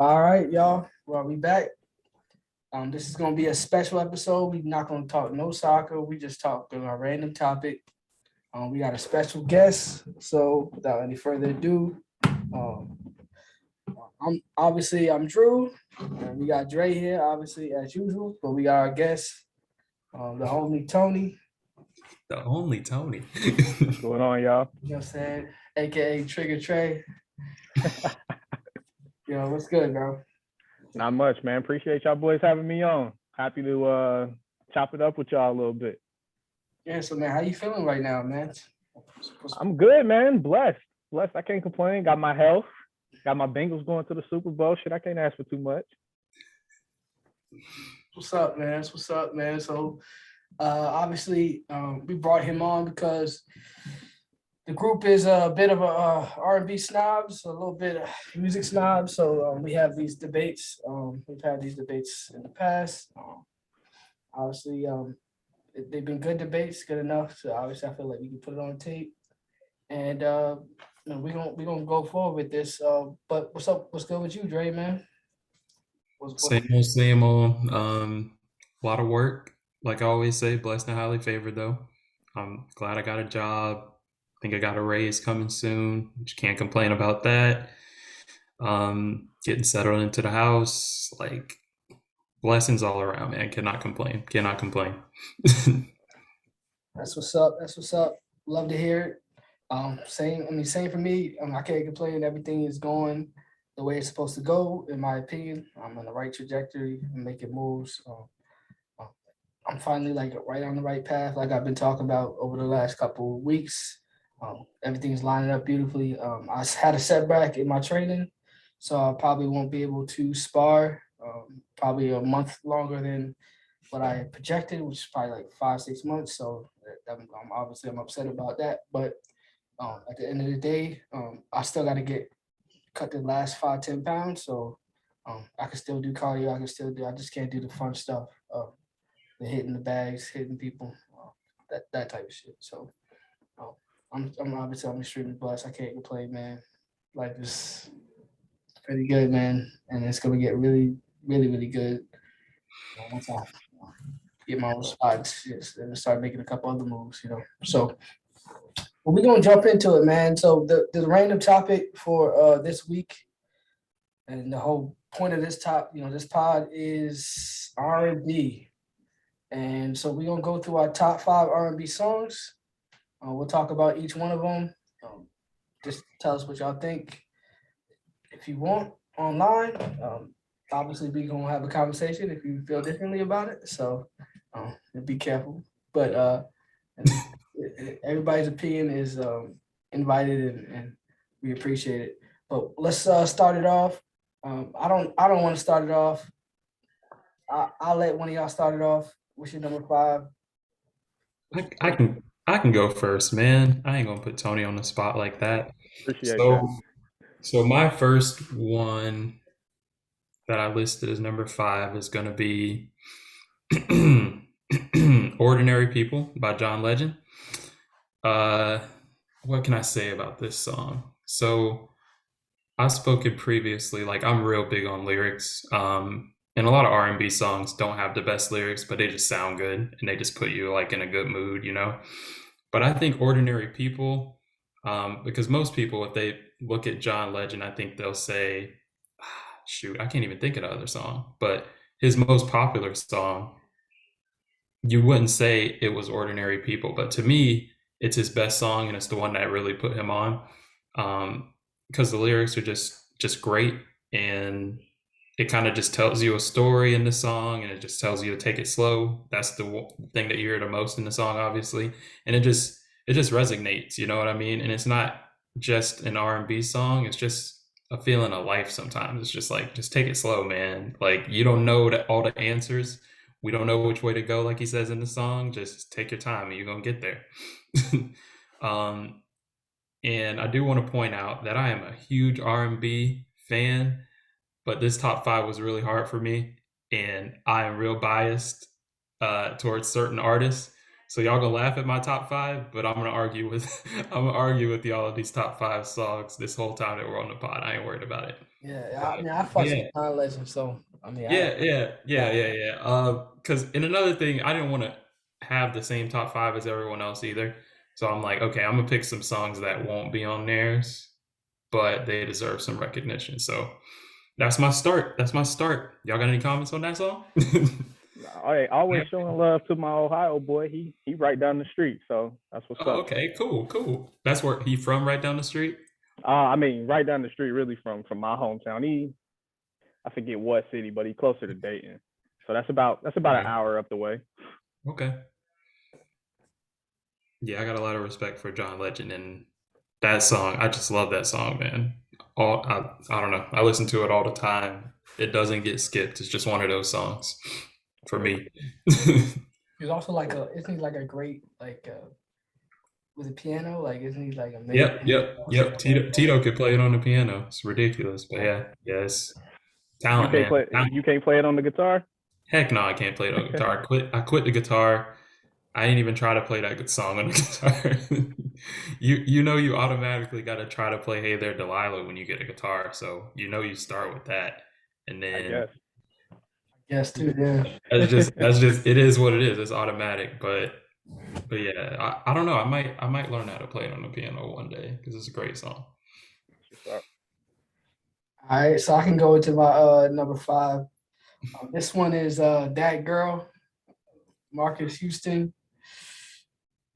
All right, y'all. Well, we back. This is gonna be a special episode. We're not gonna talk no soccer. We just talk a random topic. We got a special guest. So without any further ado, um, I'm Drew, and we got Dre here, obviously as usual. But we got our guest, the homie Tony. The only Tony. What's going on, y'all? You know what I'm saying? AKA Trigger Trey. What's good, bro? Not much, man. Appreciate y'all boys having me on. Happy to chop it up with y'all a little bit. Yeah, so man, how you feeling right now, man? I'm good, man. Blessed. I can't complain. Got my health. Got my Bengals going to the Super Bowl. Shit, I can't ask for too much. What's up, man? What's up, man? So obviously, we brought him on because the group is a bit of a R&B snobs, a little bit of music snobs. So we have these debates. We've had these debates in the past. Obviously, they've been good debates, good enough. So obviously, I feel like we can put it on tape, and we're gonna go forward with this. But what's up? What's good with you, Dre, man? Same old. A lot of work. Like I always say, blessed and highly favored though. I'm glad I got a job. I think I got a raise coming soon. Just can't complain about that. Getting settled into the house, like blessings all around, man. Cannot complain. Cannot complain. That's what's up. That's what's up. Love to hear it. Same for me. I can't complain. Everything is going the way it's supposed to go, in my opinion. I'm on the right trajectory and making moves. I'm finally like right on the right path, like I've been talking about over the last couple of weeks. Everything's lining up beautifully. I had a setback in my training, so I probably won't be able to spar probably a month longer than what I had projected, which is probably like 5, 6 months. So I'm upset about that. But at the end of the day, I still got to get cut the last 5, 10 pounds. So I can still do cardio. I just can't do the fun stuff. The hitting the bags, hitting people, that type of shit. So uh, I'm extremely blessed. I can't complain, man. Life is pretty good, man, and it's gonna get really, really, really good once I get my own spots, yes, and start making a couple other moves. So well, we're gonna jump into it, man. So the random topic for this week and the whole point of this pod is R&B. And so we're gonna go through our top 5 R&B songs. We'll talk about each one of them. Just tell us what y'all think. If you want online, obviously we're gonna have a conversation if you feel differently about it. So be careful. But everybody's opinion is invited, and we appreciate it. But let's start it off. I don't want to start it off. I'll let one of y'all start it off. What's your number 5? I can go first, man. I ain't gonna put Tony on the spot like that. Appreciate that. So my first one that I listed as number 5 is gonna be "Ordinary People" by John Legend. Uh, what can I say about this song? So I've spoken previously, like I'm real big on lyrics. And a lot of R&B songs don't have the best lyrics, but they just sound good and they just put you like in a good mood. But I think "Ordinary People," because most people, if they look at John Legend, I think they'll say, shoot, I can't even think of the other song, but his most popular song, you wouldn't say it was "Ordinary People," but to me, it's his best song and it's the one that really put him on, because the lyrics are just great, and it kind of just tells you a story in the song, and it just tells you to take it slow. That's the thing that you hear the most in the song, obviously, and it just resonates. You know what I mean? And it's not just an R&B song; it's just a feeling of life. Sometimes it's just like, just take it slow, man. Like, you don't know all the answers. We don't know which way to go, like he says in the song. Just take your time, and you're gonna get there. um, and I do want to point out that I am a huge R&B fan, but this top 5 was really hard for me, and I am real biased towards certain artists. So y'all gonna laugh at my top five, but I'm gonna argue with I'm gonna argue with y'all of these top five songs this whole time that we're on the pod. I ain't worried about it. Yeah, I mean, I fucks Yeah, with John Legend, so I mean, Because in another thing, I didn't want to have the same top five as everyone else either. So I'm like, okay, I'm gonna pick some songs that won't be on theirs, but they deserve some recognition. So that's my start. That's my start. Y'all got any comments on that song? Hey, always showing love to my Ohio boy. He right down the street, so that's what's Oh, up. okay, cool. That's where he from, right down the street. I mean, right down the street, really from my hometown. I forget what city, but he closer to Dayton. So that's about an Okay. hour up the way. Okay. Yeah, I got a lot of respect for John Legend and that song. I just love that song, man. I don't know. I listen to it all the time. It doesn't get skipped. It's just one of those songs for me. he's also like isn't he like a great like with a piano? Like, isn't he like Yep. Tito could play it on the piano. It's ridiculous, but yes, You talent, can't man. play Talent. you can't play it on the guitar? Heck no, I can't play it on guitar. I quit the guitar. I didn't even try to play that good song on the guitar. You automatically got to try to play "Hey There, Delilah" when you get a guitar. So you start with that, and I then guess. Yes, too. Yeah. that's just it is what it is. It's automatic. But yeah, I don't know. I might learn how to play it on the piano one day because it's a great song. All right, so I can go into my number five. This one is That Girl, Marcus Houston.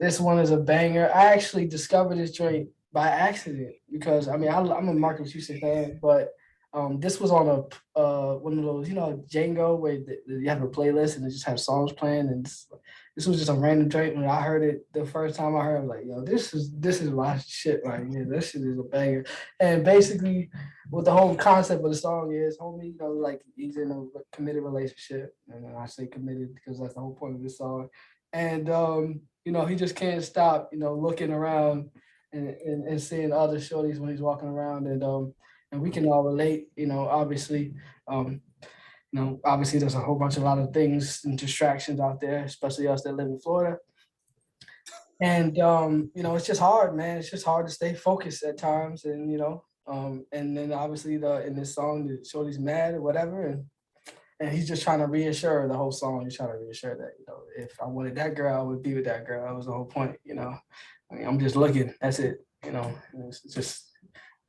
This one is a banger. I actually discovered this joint by accident because I mean I'm a Marcus Houston fan, but this was on a one of those Django where you have a playlist and it just has songs playing, and this was just a random joint. When I heard it the first time I heard it, I was like, yo, this is my shit right here. This shit is a banger. And basically, what the whole concept of the song is, homie, like he's in a committed relationship, and I say committed because that's the whole point of this song. And he just can't stop, looking around and seeing other shorties when he's walking around, and we can all relate, obviously. Obviously there's a lot of things and distractions out there, especially us that live in Florida. And it's just hard, man. It's just hard to stay focused at times, and and then obviously in this song, the shorty's mad or whatever, and he's just trying to reassure her the whole song. He's trying to reassure that, if I wanted that girl, I would be with that girl. That was the whole point, I mean, I'm just looking. That's it. It's just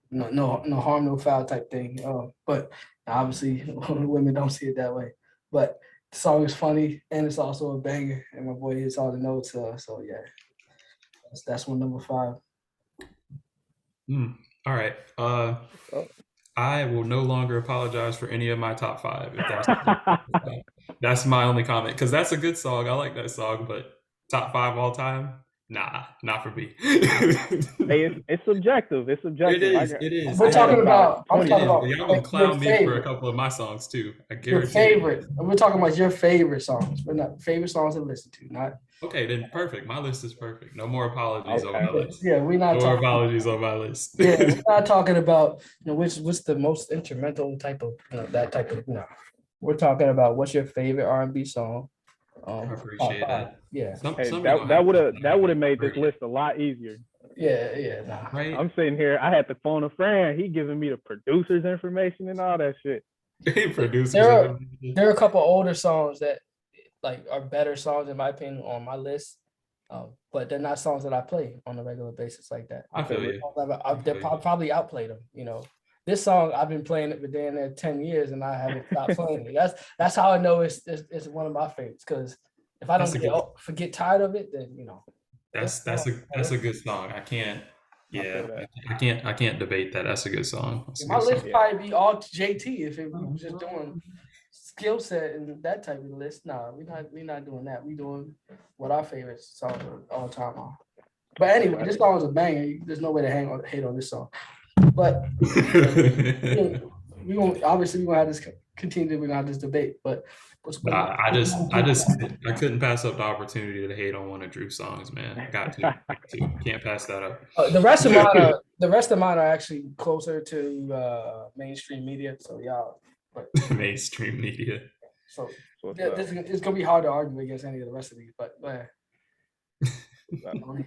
no harm, no foul type thing. But obviously, women don't see it that way. But the song is funny and it's also a banger. And my boy hits all the notes. So yeah, that's one number five. All right. I will no longer apologize for any of my top five. If that's my only comment, because that's a good song. I like that song, but top five all time, nah, not for me. Hey, it's subjective. It's subjective. It is. We're talking about. I'm 20 talking songs. about Y'all gonna your clown me for a favorite. couple of my songs too. I Your guarantee. favorite. We're talking about your favorite songs. We're not favorite songs to listen to. Not Okay, then perfect. My list is perfect. No more apologies on my list. yeah. We're not No more talking. apologies on my list. Yeah, we're not talking about what's the most instrumental type of that type of We're talking about what's your favorite R&B song. I Top appreciate five. that. Yeah. Hey, Some that would have made this list a lot easier. Yeah. Nah. right. I'm sitting here. I had to phone a friend. He giving me the producer's information and all that shit. Producers. There are a couple older songs that like are better songs in my opinion on my list, but they're not songs that I play on a regular basis like that. I feel you. They probably outplayed them. This song I've been playing it for damn near 10 years and I haven't stopped playing it. That's how I know it's one of my favorites, because if I don't get tired of it, then that's a good song. I can't. Yeah, I can't debate that. That's a good song. My list probably be all JT if we were just doing skill set and that type of list. Nah, we're not doing that. We doing what our favorite songs all the time are. But anyway, this song is a banger. There's no way to hate on this song. But we're gonna have this continue. We're gonna have this debate. But I couldn't pass up the opportunity to hate on one of Drew's songs, man. Got to. Can't pass that up. The rest of mine are actually closer to mainstream media. So y'all, mainstream media. So it's gonna be hard to argue against any of the rest of these. But Tony?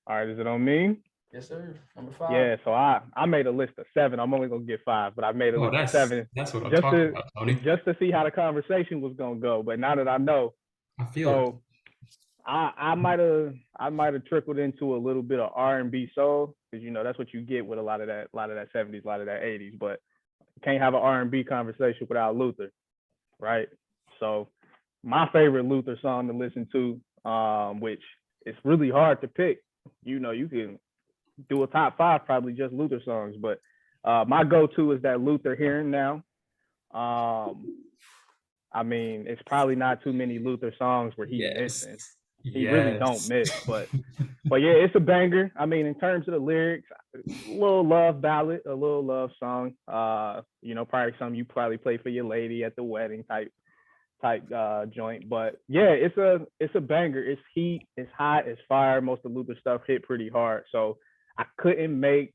All right, is it on me? Yes, sir. Number 5. Yeah, so I made a list of 7. I'm only gonna get 5, but I made a Oh, list of 7 that's what I'm just talking to about, Tony. just to see how the conversation was gonna go. But now that I know, I feel it. so I might have trickled into a little bit of R&B soul because that's what you get with a lot of that 70s, a lot of that 80s. But you can't have an R&B conversation without Luther, right? So my favorite Luther song to listen to, which it's really hard to pick. You can do a top 5 probably just Luther songs, but my go-to is that Luther Here and Now. I mean, it's probably not too many Luther songs where he's Yes. missing. He really don't Yes. miss, but yeah, it's a banger. I mean, in terms of the lyrics, a little love ballad, a little love song. Probably something you probably play for your lady at the wedding type joint. But yeah, it's a banger. It's heat, it's hot, it's fire. Most of Luther stuff hit pretty hard. So I couldn't make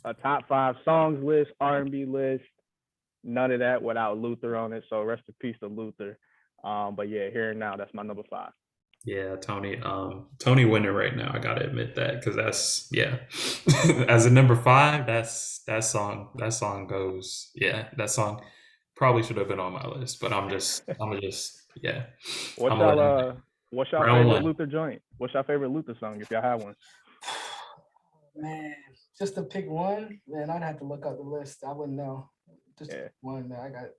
a top 5 songs list, R&B list, none of that without Luther on it. So rest in peace to Luther. But yeah, Here and Now, that's my number 5. Yeah, Tony. Tony winning right now. I gotta admit that because that's as a number 5, that song. That song goes. Yeah, that song probably should have been on my list, but I'm just yeah. What's I'm gonna let him what's y'all round favorite one. Luther joint? What's your favorite Luther song if y'all have one? Man, just to pick one, man, I'd have to look up the list. I wouldn't know. Just Yeah. one, man. I got,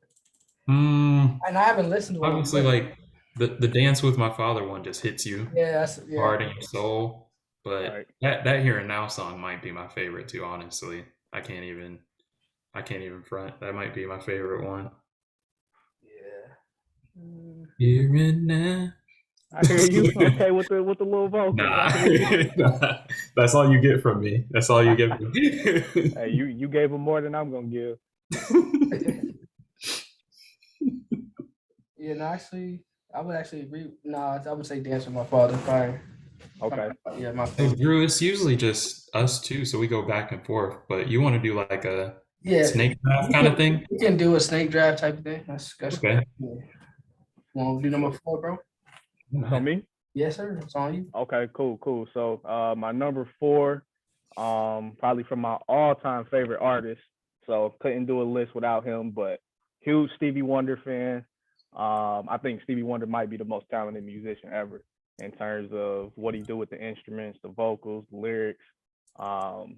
Mm, and I haven't listened to it. obviously, like the Dance with My Father one just hits you Yeah, hard in your soul, All but right. that Here and Now song might be my favorite too. Honestly, I can't even front. That might be my favorite one. Yeah. Here and now. I hear you. Okay, with the little vocals. Nah, I hear you. that's all you get from me. That's all you get from me. Hey, you gave him more than I'm gonna give. Yeah, no, actually, I would actually agree. No, I would say Dance with My Father. Probably. Okay. Yeah, my So favorite. Drew, it's usually just us two, so we go back and forth. But you want to do like a Yeah, snake draft kind of thing? we can do a snake draft type of thing. That's Okay. yeah. Want to do number 4, bro? So me? Yes, sir. It's on you. Okay, cool. So my number 4, probably from my all-time favorite artist. So couldn't do a list without him, but huge Stevie Wonder fan. I think Stevie Wonder might be the most talented musician ever in terms of what he do with the instruments, the vocals, the lyrics, um,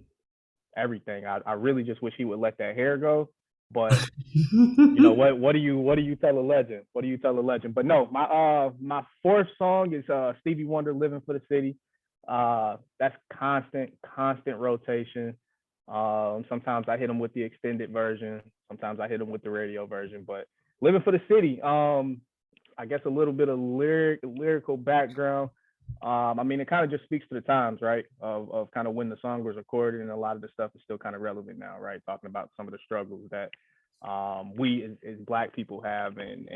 everything. I really just wish he would let that hair go. But what do you tell a legend? What do you tell a legend? But no, my 4th song is Stevie Wonder, Living for the City. That's constant rotation. Sometimes I hit him with the extended version, sometimes I hit him with the radio version, but Living for the City, I guess a little bit of lyrical background. I mean, it kind of just speaks to the times, right? Of kind of when the song was recorded, and a lot of the stuff is still kind of relevant now, right? Talking about some of the struggles that we as Black people have, and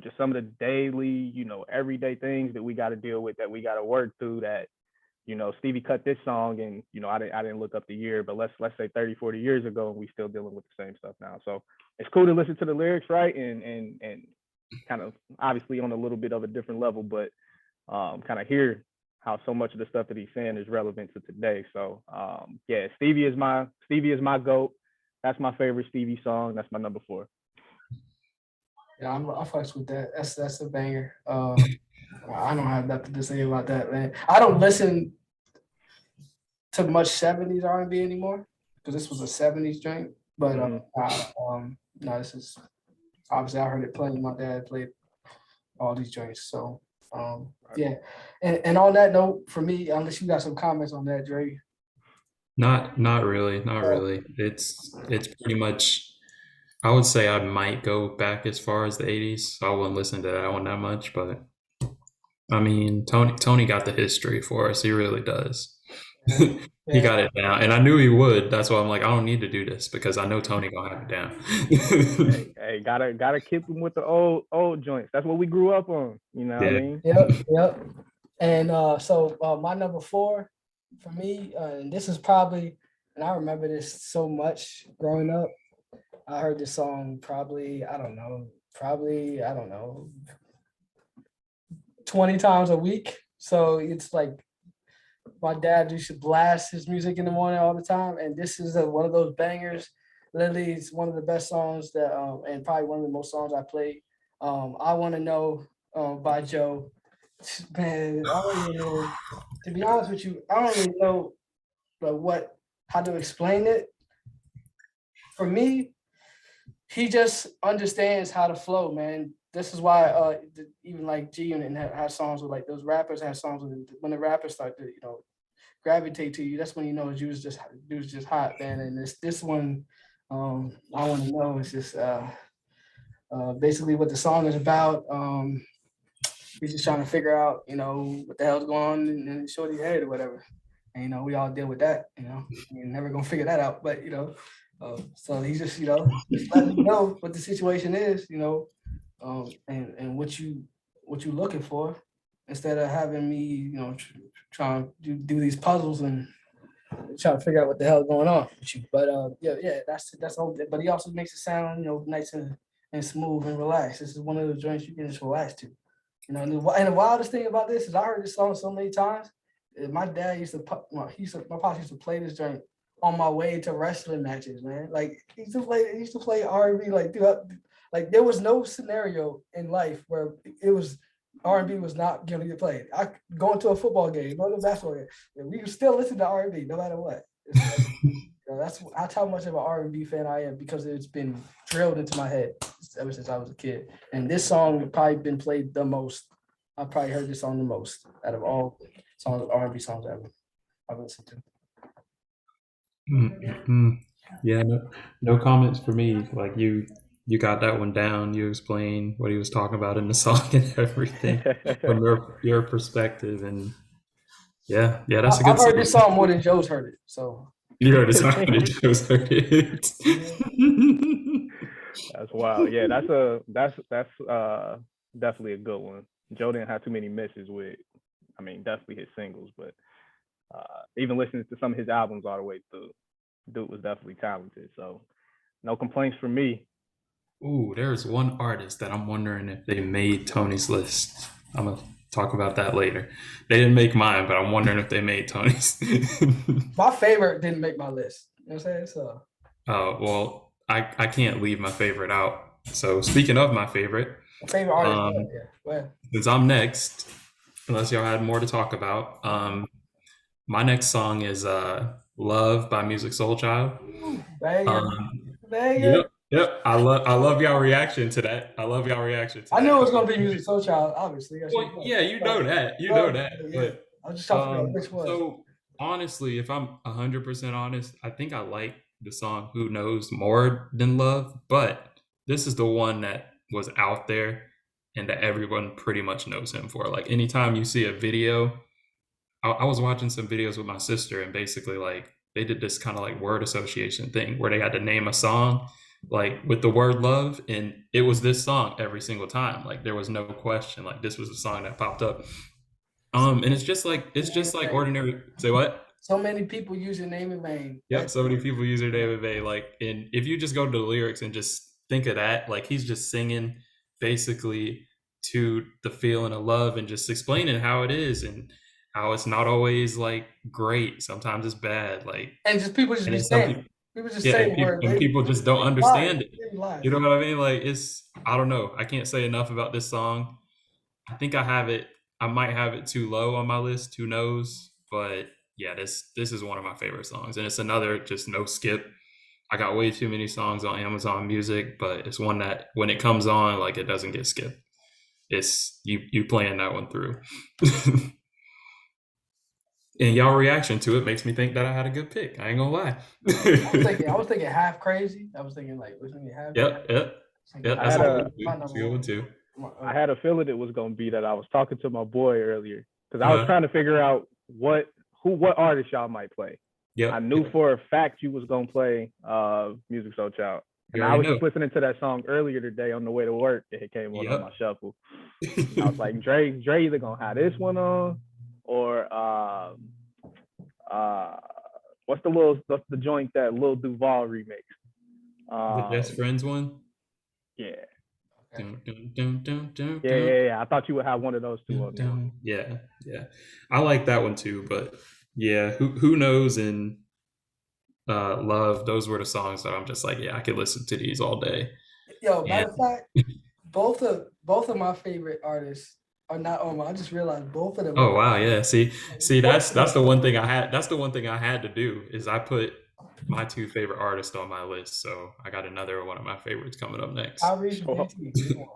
just some of the daily, everyday things that we got to deal with, that we got to work through. That Stevie cut this song, and I didn't look up the year, but let's say 30, 40 years ago, and we still dealing with the same stuff now. So it's cool to listen to the lyrics, right? And kind of obviously on a little bit of a different level, but kind of hear how so much of the stuff that he's saying is relevant to today. So yeah, Stevie is my GOAT. That's my favorite Stevie song. That's my number 4. Yeah, I fucks with that. That's a banger. I don't have nothing to say about that, man. I don't listen to much 70s R&B anymore because this was a 70s joint. But no, this is obviously I heard it playing. My dad played all these joints. So yeah. And on that note, for me, unless you got some comments on that, Dre. Not really. It's pretty much. I would say I might go back as far as the 80s. So I wouldn't listen to that one that much, but I mean, Tony got the history for us. He really does. Yeah. He got it down, and I knew he would. That's why I'm like, I don't need to do this because I know Tony gonna have it down. hey, gotta keep him with the old joints. That's what we grew up on. You know what I mean? Yep. And so my number 4 for me, and this is probably, and I remember this so much growing up. I heard this song probably, I don't know, 20 times a week. So it's like my dad used to blast his music in the morning all the time, and this is one of those bangers. Literally, it's one of the best songs that, and probably one of the most songs I played. I Want to Know by Joe. Man, I don't even, to be honest with you, I don't really know how to explain it. For me, he just understands how to flow, man. This is why even like G Unit has songs with like those rappers have songs with when the rappers start to gravitate to you. That's when you know dude's just hot, man. And this one, I Want to Know is just basically what the song is about. He's just trying to figure out what the hell's going on in Shorty's head or whatever. And we all deal with that. You're never gonna figure that out, but so he's just just letting me know what the situation is, and what you looking for, instead of having me, trying to do these puzzles and trying to figure out what the hell going on with you. But yeah, that's all. But he also makes it sound, nice and smooth and relaxed. This is one of those joints you can just relax to. And the wildest thing about this is I heard this song so many times. My dad used to, my pops used to play this joint on my way to wrestling matches, man. Like he used to play R&B, like like there was no scenario in life where it was R&B was not going to get played. I going to a football game, going to a basketball game, we would still listen to R&B no matter what. That's how much of an R&B fan I am, because it's been drilled into my head ever since I was a kid. And this song has probably been played the most. I probably heard this song the most out of all R&B songs I've listened to. Mm-hmm. Yeah, no comments for me. Like you got that one down. You explained what he was talking about in the song and everything from your perspective, and yeah, that's a good I've heard song. this song more than Joe's heard it. So You heard it already. Joe's heard it. That's wild. Yeah, that's definitely a good one. Joe didn't have too many misses with, I mean, definitely his singles, but even listening to some of his albums all the way through, dude was definitely talented. So no complaints from me. Ooh, there's one artist that I'm wondering if they made Tony's list. I'm gonna talk about that later. They didn't make mine, but I'm wondering if they made Tony's. my favorite didn't make my list. You know what I'm saying? So Well, I can't leave my favorite out. So speaking of my favorite, my favorite artist, um, yeah. since I'm next, unless y'all had more to talk about, my next song is "Love" by Music Soul Child. Banger, banger. Yep. I love y'all reaction to that. I love y'all reaction to that. I knew it was gonna be Music Soul Child, obviously. Well, yeah, you know that. You know that. Yeah. But I was just trying to figure out which one. so honestly, if I'm 100% honest, I think I like the song "Who Knows" more than "Love," but this is the one that was out there and that everyone pretty much knows him for. Like anytime you see a video, I was watching some videos with my sister, and basically like they did this kind of like word association thing where they had to name a song like with the word love, and it was this song every single time. Like there was no question, like this was a song that popped up. And it's just like ordinary. Say what? So many people use your name in vain. Yep, so many people use their name in vain. Like, and if you just go to the lyrics and just think of that, like he's just singing basically to the feeling of love and just explaining how it is and how it's not always like great. Sometimes it's bad. Like, and just people just and be then some saying. people, People just yeah, say and people, words. people just don't understand it. Lie. You know what I mean? Like, I don't know. I can't say enough about this song. I think I might have it too low on my list. Who knows? But yeah, this is one of my favorite songs, and it's another just no skip. I got way too many songs on Amazon Music, but it's one that when it comes on, like it doesn't get skipped. It's you playing that one through. And y'all reaction to it makes me think that I had a good pick. I ain't gonna lie. I was thinking half crazy. I was thinking like, was thinking half. Yep. That's a good one too. I had a feeling it was gonna be that. I was talking to my boy earlier because I was trying to figure out what artist y'all might play. I knew for a fact you was gonna play Music Soul Child. And I was just listening to that song earlier today on the way to work. It came on my shuffle. I was like, Dre either gonna have this one on or what's the joint that Lil Duval remixed? The Best Friends one? Yeah. Yeah. I thought you would have one of those two on there. Yeah. I like that one too, but yeah, who knows and Love, those were the songs that I'm just like, yeah, I could listen to these all day. Yo, And matter of fact, both of my favorite artists are not on. I just realized both of them. oh wow, yeah. See, Both of that's them. the one thing I had. That's the one thing I had to do is I put my two favorite artists on my list. So I got another one of my favorites coming up next. Outreach So, BT. Come on.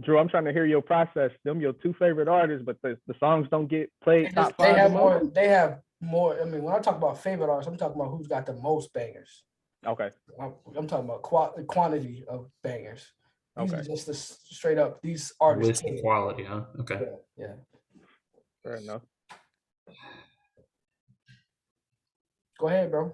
Drew, I'm trying to hear your process. Them your two favorite artists, but the songs don't get played top They five the have most. more. They have more. I mean, when I talk about favorite artists, I'm talking about who's got the most bangers. Okay. I'm talking about quantity of bangers. These Okay. are just the straight up. These artists. List quality, huh? Okay. Yeah. Fair enough. Go ahead, bro.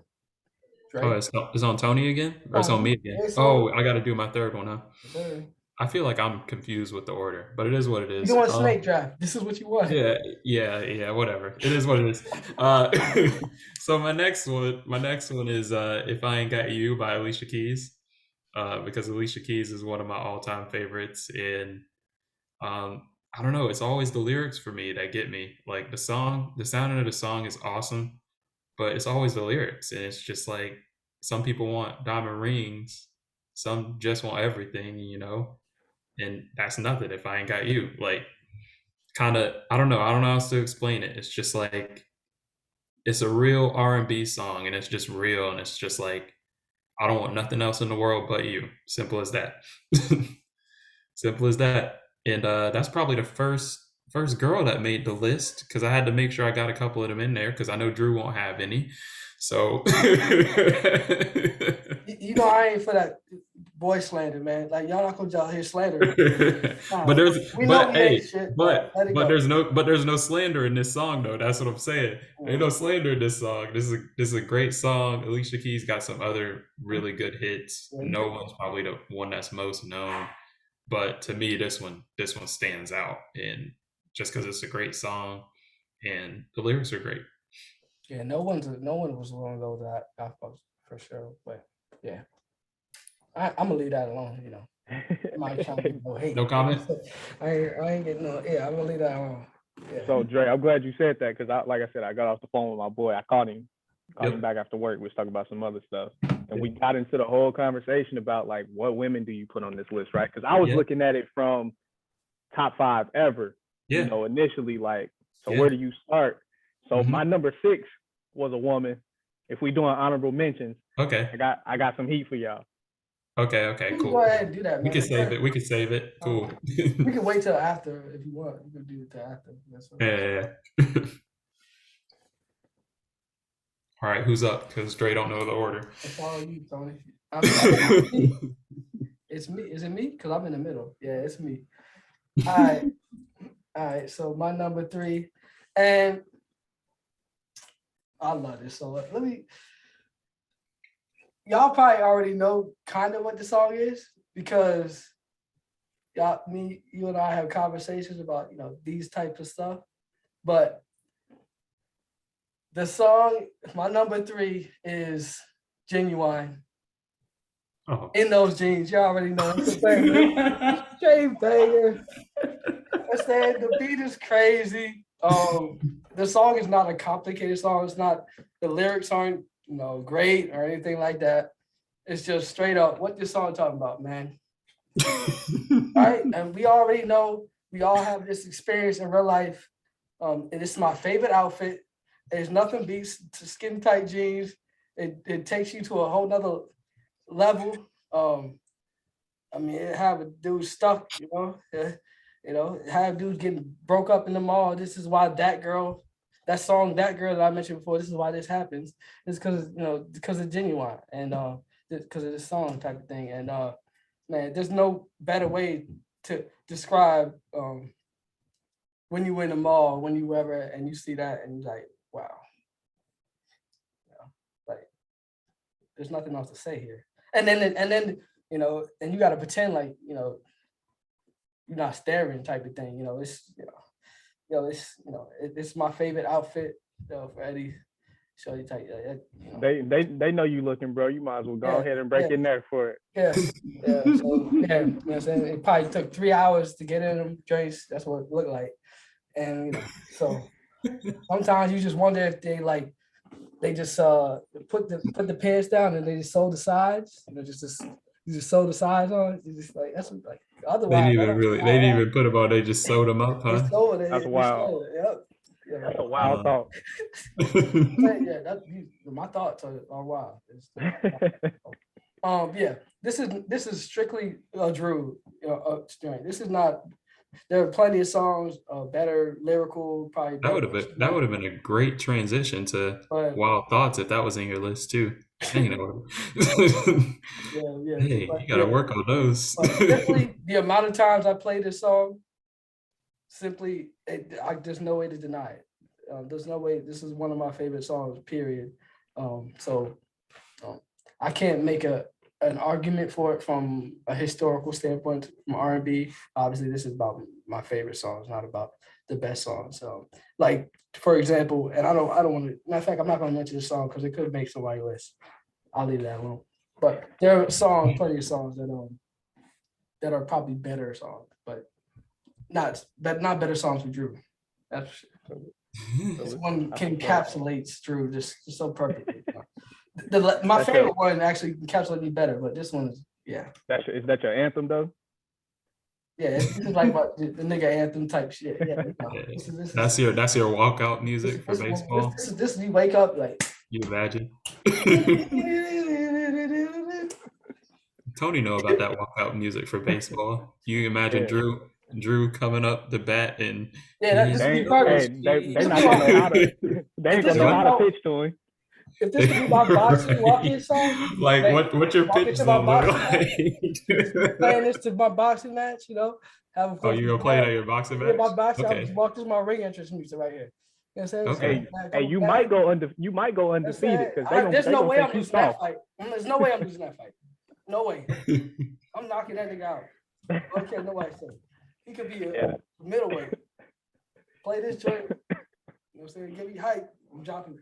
Oh, it's on Tony again? Or it's on me again? It's Oh, on. I got to do my third one, huh? Sir. I feel like I'm confused with the order, but it is what it You is. don't want a snake draft. This is what you want. Yeah, whatever. It is what it is. So my next one is "If I Ain't Got You" by Alicia Keys, because Alicia Keys is one of my all-time favorites, and I don't know, it's always the lyrics for me that get me. Like the sounding of the song is awesome, but it's always the lyrics, and it's just like some people want diamond rings, some just want everything, and that's nothing if I ain't got you. Like, kind of, I don't know how else to explain it. It's just like it's a real R&B song, and it's just real, and it's just like I don't want nothing else in the world but you. Simple as that. Simple as that. And that's probably the first girl that made the list, because I had to make sure I got a couple of them in there because I know Drew won't have any. So You know I ain't for that boy slander, man. Like y'all not gonna out here slander. but there's no slander in this song though. That's what I'm saying. Ain't no slander in this song. This is a great song. Alicia Keys got some other really good hits. No one's probably the one that's most known, but to me this one stands out, and just because it's a great song and the lyrics are great. Yeah, no one was one of those that I fucked for sure. But yeah, I'm gonna leave that alone. No comment. I ain't getting no. Yeah, I'm gonna leave that alone. Yeah. So Dre, I'm glad you said that, because like I said, I got off the phone with my boy. I called him back after work. We was talking about some other stuff, and we got into the whole conversation about like what women do you put on this list, right? Because I was looking at it from top 5 ever. Initially, like, so where do you start? So my number 6 was a woman. If we doing honorable mentions, okay, I got some heat for y'all. Okay, cool. Go ahead and do that, man. We can save it. Cool. We can wait till after if you want. You can do it till after. Yeah. All right, who's up? Because Dre don't know the order. It's all you, Tony. It's me. Is it me? Because I'm in the middle. Yeah, it's me. All right. So my number 3, and I love this. So let me. Y'all probably already know kind of what the song is, because you and I have conversations about these types of stuff. But the song, my number 3 is "Genuine." Oh. In Those Jeans. Y'all already know. Straight banger. The beat is crazy. The song is not a complicated song. It's not, the lyrics aren't great or anything like that. It's just straight up what this song talking about, man. Right? And we already know, we all have this experience in real life. And it's my favorite outfit. There's nothing beats skin tight jeans. It takes you to a whole nother level. It have a dude stuck, have dudes getting broke up in the mall. This is why that girl that I mentioned before, this is why this happens. It's because of Genuine, and because of this song type of thing. And man, there's no better way to describe when you in the mall, when you ever, and you see that and you're like, wow. Like there's nothing else to say here. And then and you got to pretend like you're not staring type of thing. It's my favorite outfit for Eddie. Shorty type. You know. They know you looking, bro. You might as well go ahead and break your neck for it. Yeah, yeah. So yeah, you know what I'm saying? It probably took 3 hours to get in them drinks. That's what it looked like. And you know, so sometimes you just wonder if they just put the pants down and they just sew the sides. You know, you just sew the sides on. You just like that's what, like otherwise I don't see They didn't how even put them on. They just sewed them up, they huh? sew it. That's They wild. sew it. Yep. Yeah. That's a wild thought. Yeah, my thoughts are wild. Yeah, this is strictly Drew. Joint. This is not. There are plenty of songs, better lyrical, probably better. That would have been a great transition to But Wild Thoughts if that was in your list too. You know, yeah. hey, But, you gotta work on those. But simply the amount of times I played this song, there's no way to deny it. There's no way. This is one of my favorite songs. Period. So I can't make an argument for it from a historical standpoint from R&B. Obviously, this is about my favorite songs, not about the best songs. So, like for example, and I don't want to. Matter of fact, I'm not going to mention this song because it could make somebody list. I'll leave that alone. But there are plenty of songs that are probably better songs, but not better songs for Drew. That's this one encapsulates Drew just so perfectly. My favorite one actually encapsulates me better, but this one is Is that your anthem though? Yeah, this is like the nigga anthem type shit. Yeah, That's your walkout music for baseball. This you wake up like. You imagine. Tony know about that walkout music for baseball. You imagine Drew coming up the bat and they not gonna know how to. They ain't gonna know how to pitch to him. If this could be my boxing walk-in song, like what your pitch gonna look like? Playing this to my boxing match, you know. You gonna play it at your boxing match? Yeah, my boxing. Okay. Walk this is my ring entrance music right here. You know what I'm saying? Hey, you might go undefeated because there's no way I'm losing that fight. There's no way I'm losing that fight. No way. I'm knocking that nigga out. I don't care nobody says. He could be a middleweight. Play this joint. You know what I'm saying? Give me hype. I'm dropping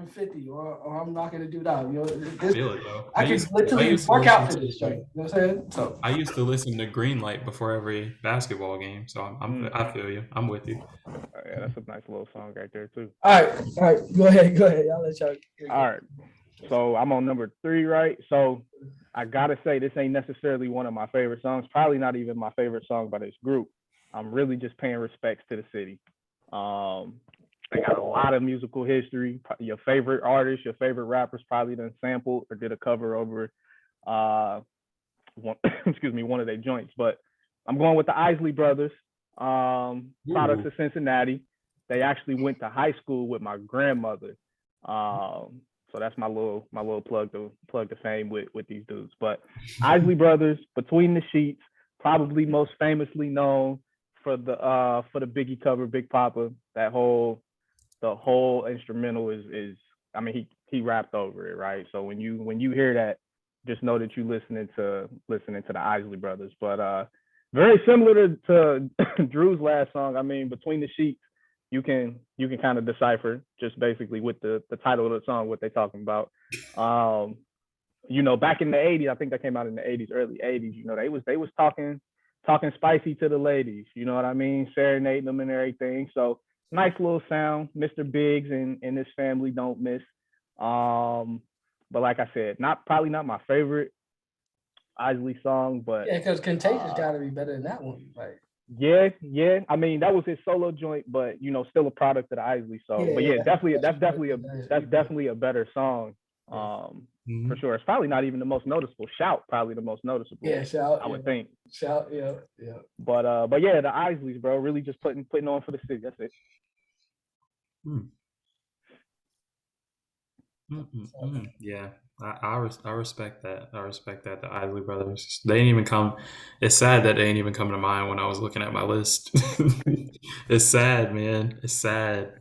50 or I'm knocking the dude out. You know, I can literally work out for this joint. You know what I'm saying? So I used to listen to Green Light before every basketball game. So I feel you. I'm with you. Yeah, that's a nice little song right there too. All right. Go ahead. I'll let y'all. All right. So I'm on number 3, right? So I gotta say this ain't necessarily one of my favorite songs. Probably not even my favorite song by this group. I'm really just paying respects to the city. They got a lot of musical history. Your favorite artist, your favorite rappers probably done sampled or did a cover over one of their joints. But I'm going with the Isley Brothers, products of Cincinnati. They actually went to high school with my grandmother. So that's my little plug to fame with these dudes. But Isley Brothers, Between the Sheets, probably most famously known for the Biggie cover, Big Papa. The whole instrumental is I mean he rapped over it, right? So when you hear that, just know that you listening to the Isley Brothers. But very similar to Drew's last song. I mean, Between the Sheets, you can kind of decipher just basically with the title of the song what they're talking about. You know, back in the 80s, I think that came out in the 80s, early 80s, you know, they was talking spicy to the ladies, you know what I mean? Serenading them and everything. So nice little sound. Mr. Biggs and his family don't miss. But like I said, probably not my favorite Isley song, but yeah, because Contagious got to be better than that one. Like yeah. I mean, that was his solo joint, but you know, still a product of the Isley. So, but yeah, that's definitely a better song. For sure. It's probably not even the most noticeable. Shout, probably the most noticeable. Yeah, Shout. I would think. Shout, yeah. But yeah, the Isleys, bro, really just putting on for the city. That's it. Yeah, I respect that. I respect that. The Isley Brothers, they ain't even come. It's sad that they ain't even come to mind when I was looking at my list. It's sad, man. It's sad.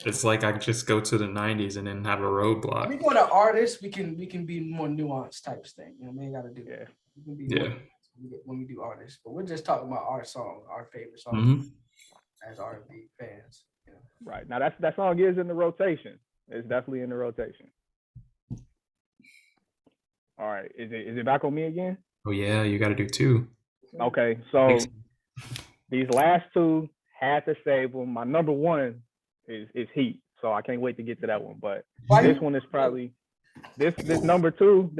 It's like I just go to the 90s and then have a roadblock. When we go to artists, we can be more nuanced types thing. You know, we ain't got to do that. We can be when we do artists, but we're just talking about our song, our favorite song as R&B fans. You know? Right now, that song is in the rotation. It's definitely in the rotation. All right, is it back on me again? Oh yeah, you got to do two. Okay, Thanks. so these last two had to save them. My number one is Heat, so I can't wait to get to that one. But Why this you- one is probably this this number two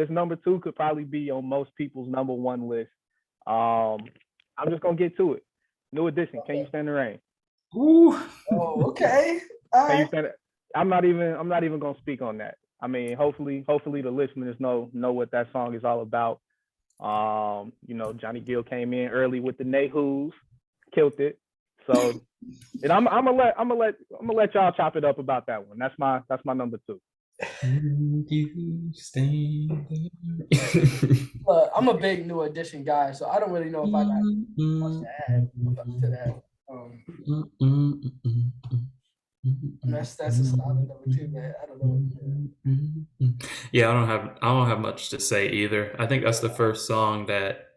could probably be on most people's number one list. I'm just gonna get to it. New edition. Can you stand the rain? Ooh. Oh, okay. All Can you right. stand it? I'm not even gonna speak on that. I mean, hopefully the listeners know what that song is all about. Johnny Gill came in early with the Nehus, killed it. So, and I'm gonna let y'all chop it up about that one. That's my number two. You stand there. I'm a big New Edition guy, so I don't really know if I got much to add to that. That's a solid number two, man. I don't know. Yeah, I don't have much to say either. I think that's the first song that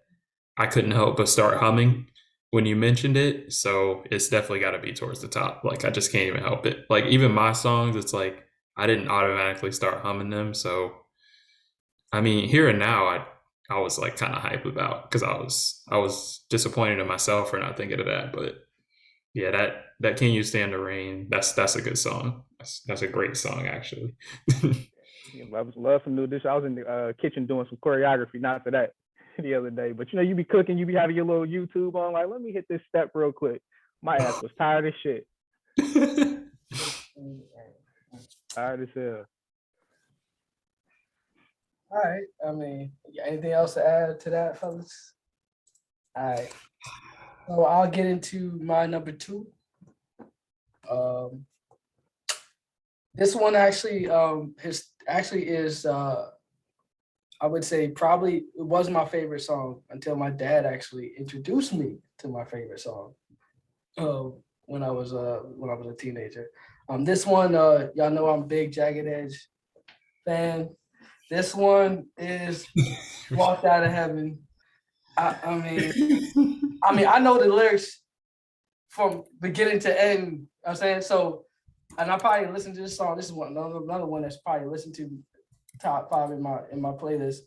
I couldn't help but start humming when you mentioned it. So it's definitely got to be towards the top. Like I just can't even help it. Like even my songs, it's like I didn't automatically start humming them. So I mean, here and now, I was like kind of hype about because I was disappointed in myself for not thinking of that. But yeah, that Can You Stand the Rain? That's a good song. That's a great song actually. Love some new dishes. I was in the kitchen doing some choreography, not for that, the other day. But you be cooking, you be having your little YouTube on, like, let me hit this step real quick. My ass was tired as shit. Tired as hell. All right. I mean, anything else to add to that, fellas? All right. So I'll get into my number two. This one actually is I would say probably it was my favorite song until my dad actually introduced me to my favorite song. When I was a teenager. This one, y'all know I'm a big Jagged Edge fan. This one is Walked Out of Heaven. I know the lyrics from beginning to end. You know what I'm saying so, and I probably listened to this song. This is another one that's probably listened to top five in my playlist.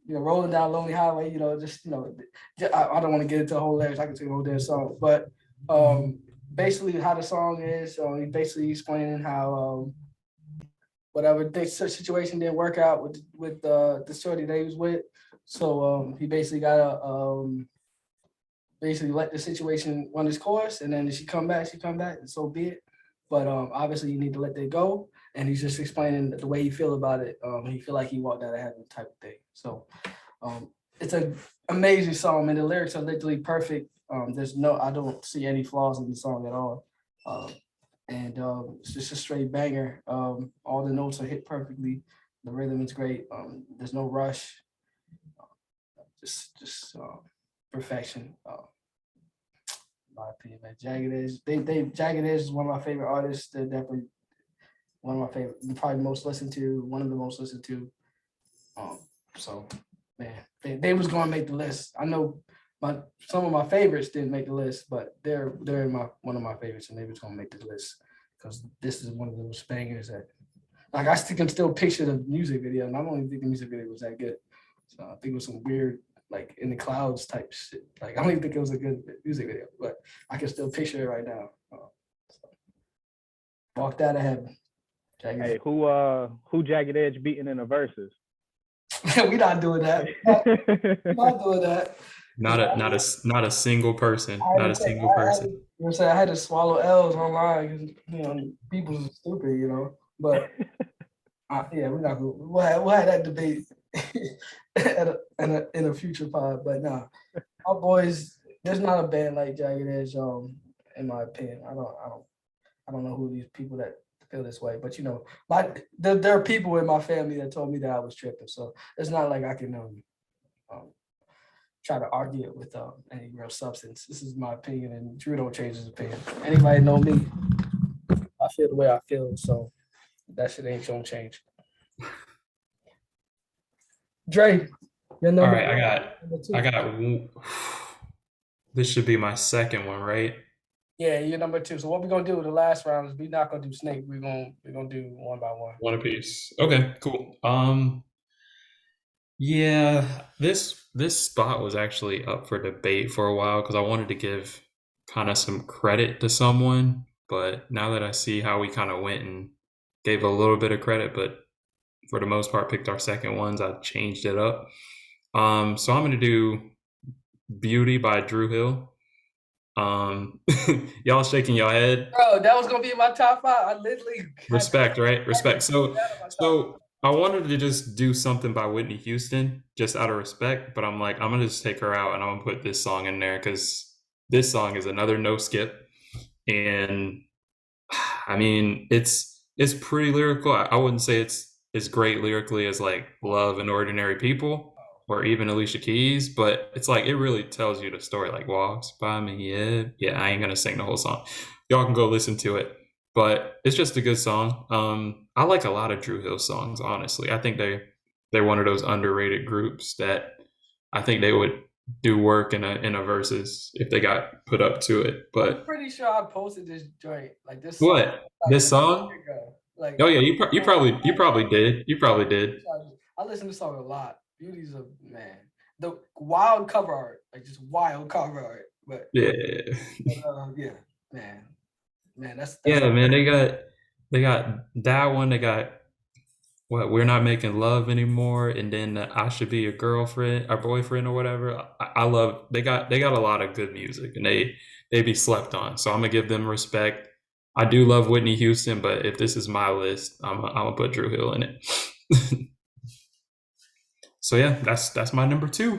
Rolling down Lonely Highway. I don't want to get into the whole lyrics. I can take the whole damn song, but basically how the song is, he's basically explaining how whatever the situation didn't work out with the shorty that he was with, so he basically gotta basically let the situation run its course, and then if she come back, and so be it. But obviously you need to let that go. And he's just explaining the way he feel about it. He feel like he walked out of heaven type of thing. So it's an amazing song, and the lyrics are literally perfect. I don't see any flaws in the song at all. And it's just a straight banger. All the notes are hit perfectly. The rhythm is great. There's no rush. Just perfection. In my opinion, man. Jagged Edge. Jagged Edge is one of my favorite artists. They're definitely one of my favorite, probably most listened to, one of the most listened to. So man, they was going to make the list. I know some of my favorites didn't make the list, but they're one of my favorites, and they was going to make the list because this is one of those bangers that, like, I can still picture the music video, and I don't even think the music video was that good. So I think it was some weird, like, in the clouds type shit. Like, I don't even think it was a good music video, but I can still picture it right now. Walked Out of Heaven. Hey, who Jagged Edge beating in the verses? We not doing that. Not doing that. Not a single person. Not a single person. I had to swallow L's online because people are stupid, But yeah, we're not going. We'll have that debate in a future pod. But nah, our boys. There's not a band like Jagged Edge. In my opinion, I don't know who these people that feel this way, but there are people in my family that told me that I was tripping, so it's not like I can try to argue it with any real substance. This is my opinion, and Drew don't change his opinion. Anybody know me? I feel the way I feel, so that shit ain't gonna change. Dre, your number. All right, I got. This should be my second one, right? Yeah, you're number 2. So what we're gonna do with the last round is we're not gonna do snake. We're gonna do one by one. One apiece. Okay, cool. Yeah, this spot was actually up for debate for a while because I wanted to give kind of some credit to someone, but now that I see how we kind of went and gave a little bit of credit, but for the most part picked our second ones, I changed it up. So I'm gonna do Beauty by Drew Hill. Y'all shaking your head. Bro, that was gonna be in my top 5. I literally had Respect, right? Respect. So, that in my top 5. so I wanted to just do something by Whitney Houston, just out of respect. But I'm like, I'm gonna just take her out, and I'm gonna put this song in there because this song is another no skip, and I mean, it's pretty lyrical. I wouldn't say it's as great lyrically as like Love and Ordinary People or even Alicia Keys, but it's like it really tells you the story. Like walks by me, yeah, yeah. I ain't gonna sing the whole song. Y'all can go listen to it, but it's just a good song. I like a lot of Drew Hill songs. Honestly, I think they're one of those underrated groups that I think they would do work in a verses if they got put up to it. I'm But pretty sure I posted this joint, like this song, what like this a year song? ago. Like Oh yeah, you probably did. You probably did. I listen to this song a lot. Beauty's a man. The wild cover art, like just wild cover art. But Yeah, yeah, man, that's yeah, man. They got that one. They got what? We're not making love anymore, and then I should be your girlfriend, or boyfriend, or whatever. I love. They got a lot of good music, and they be slept on. So I'm gonna give them respect. I do love Whitney Houston, but if this is my list, I'm gonna put Drew Hill in it. So yeah, that's my number 2.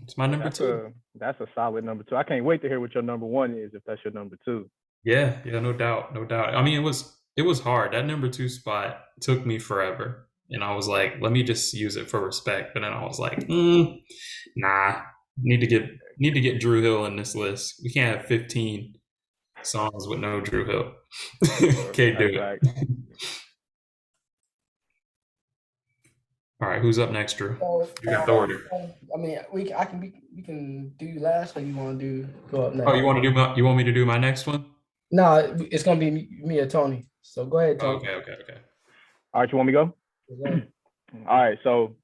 It's my number 2. That's a solid number 2. I can't wait to hear what your number 1 is if that's your number 2. Yeah, yeah, no doubt, no doubt. I mean, it was hard. That number 2 spot took me forever, and I was like, let me just use it for respect. But then I was like, nah, need to get Drew Hill in this list. We can't have 15 songs with no Drew Hill. Can't do it. All right, who's up next, Drew? So, You got the order. I mean, we can do you last, or you want to go up next? Oh, you want me to do my next one? No, it's gonna be me or Tony. So go ahead, Oh, Tony. okay. All right, you want me to go? Yeah. All right, so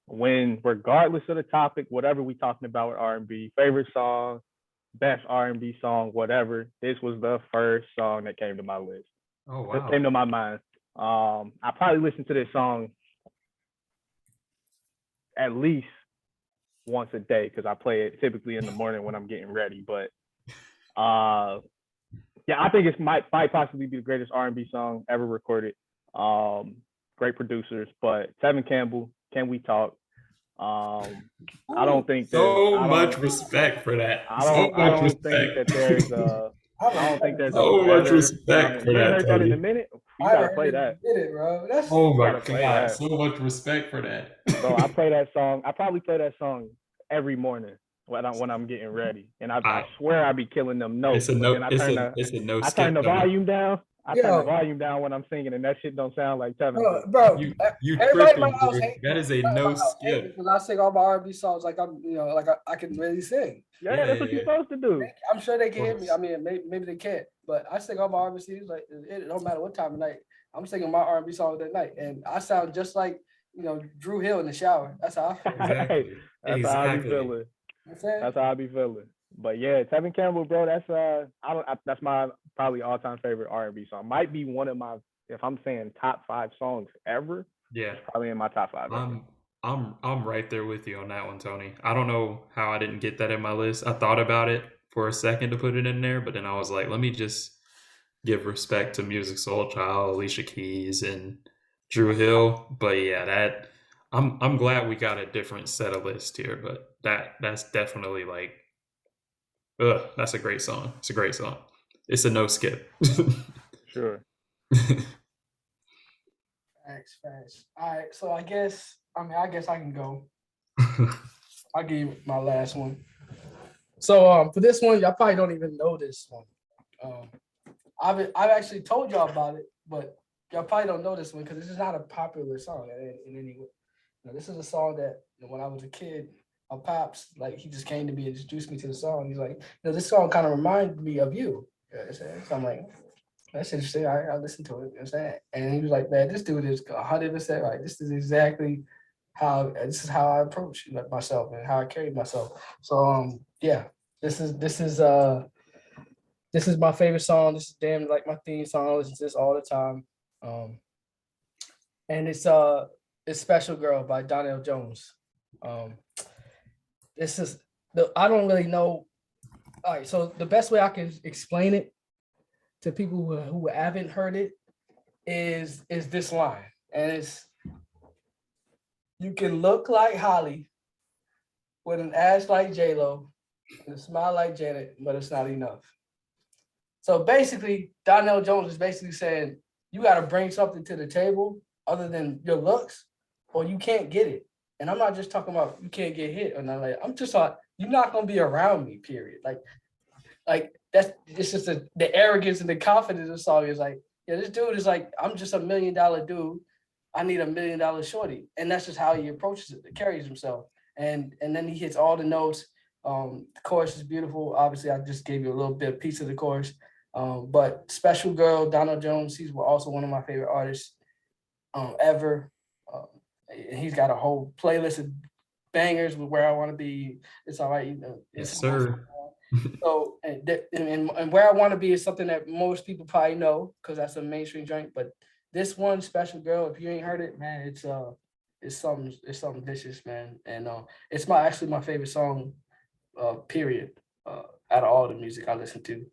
when regardless of the topic, whatever we talking about with R&B, favorite song, best R&B song, whatever, this was the first song that came to my list. Oh That wow. came to my mind. I probably listened to this song at least once a day because I play it typically in the morning when I'm getting ready. But yeah, I think it might possibly be the greatest R&B song ever recorded. Great producers, but Tevin Campbell, Can We Talk? I don't think there's so much respect for that. I don't think that there's I don't think there's so a much better respect for you ain't that, heard that in a Tony. minute? You I gotta haven't play heard that. it, did it, bro. That's Oh my gotta play God, that. so much respect for that. Bro, I play that song. I probably play that song every morning when I'm getting ready, and I swear I be killing them notes. It's a But no. then I It's a no turn skip. the Tony. volume down. I turn Yo. the volume down when I'm singing, and that shit don't sound like Tevin. bro. You Everybody in my tripping, house Drew. hates That me. is a Everybody in no my house hates me skip. because I sing all my R&B songs like I'm, like I can really sing. Yeah, that's what you're supposed to do. I'm sure they can hear me. I mean, maybe they can't, but I sing all my R&B songs. Like it don't matter what time of night. I'm singing my R&B songs that night, and I sound just like Drew Hill in the shower. That's how I feel. Exactly. That's how I be feeling. That's how I be feeling. But yeah, Tevin Campbell, bro, that's that's my probably all-time favorite R&B song. Might be one of my, if I'm saying top 5 songs ever. Yeah, it's probably in my top 5. I'm right there with you on that one, Tony. I don't know how I didn't get that in my list. I thought about it for a second to put it in there, but then I was like, let me just give respect to Music Soul Child, Alicia Keys, and Drew Hill. But yeah, I'm glad we got a different set of lists here. But that's definitely like, that's a great song. It's a great song. It's a no skip. Sure. Facts. All right, so I guess I can go. I'll give you my last one. So for this one, y'all probably don't even know this one. I've actually told y'all about it, but y'all probably don't know this one because this is not a popular song in any way. Now, this is a song that when I was a kid, my pops, like he just came to me and introduced me to the song. He's like, this song kind of reminds me of you. You know what I'm saying? So I'm like, that's interesting. I listened to it. You know what I'm saying? And he was like, man, this dude is 100% right. This is how I approach myself and how I carry myself. So yeah, this is this is uh this is my favorite song. This is damn like my theme song. I listen to this all the time. Um and it's Special Girl by Donnell Jones. Um this is the I don't really know. All right, so the best way I can explain it to people who haven't heard it is this line. And it's you can look like Holly with an ass like J-Lo and a smile like Janet, but it's not enough. So basically, Donnell Jones is basically saying you got to bring something to the table other than your looks, or you can't get it. And I'm not just talking about you can't get hit or nothing like that. I'm just like you're not gonna be around me. Period. Like that's it's just the arrogance and the confidence of the song is like, yeah, this dude is like, I'm just $1 million dude. I need $1 million shorty, and that's just how he approaches it, carries himself, and then he hits all the notes. The chorus is beautiful. Obviously, I just gave you a little bit of piece of the chorus. But Special Girl, Donald Jones, he's also one of my favorite artists ever. He's got a whole playlist of bangers with Where I Want to Be. It's all right, Yes, it's sir. so and Where I Want to Be is something that most people probably know because that's a mainstream joint. But this one, Special Girl, if you ain't heard it, man, it's something vicious, man. And it's actually my favorite song, period. Out of all the music I listen to,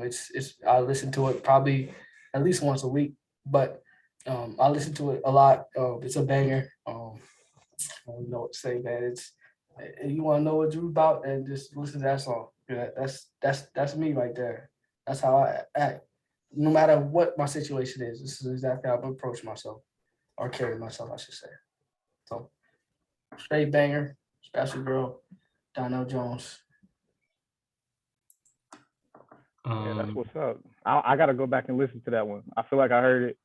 it's I listen to it probably at least once a week, but I listen to it a lot. It's a banger. I don't know what to say, man. It's you want to know what Drew about, and just listen to that song. Yeah, that's me right there. That's how I act. No matter what my situation is, this is exactly how I approach myself or carry myself, I should say. So straight banger, Special Girl, Donnell Jones. Yeah, that's Um, what's up. I gotta go back and listen to that one. I feel like I heard it,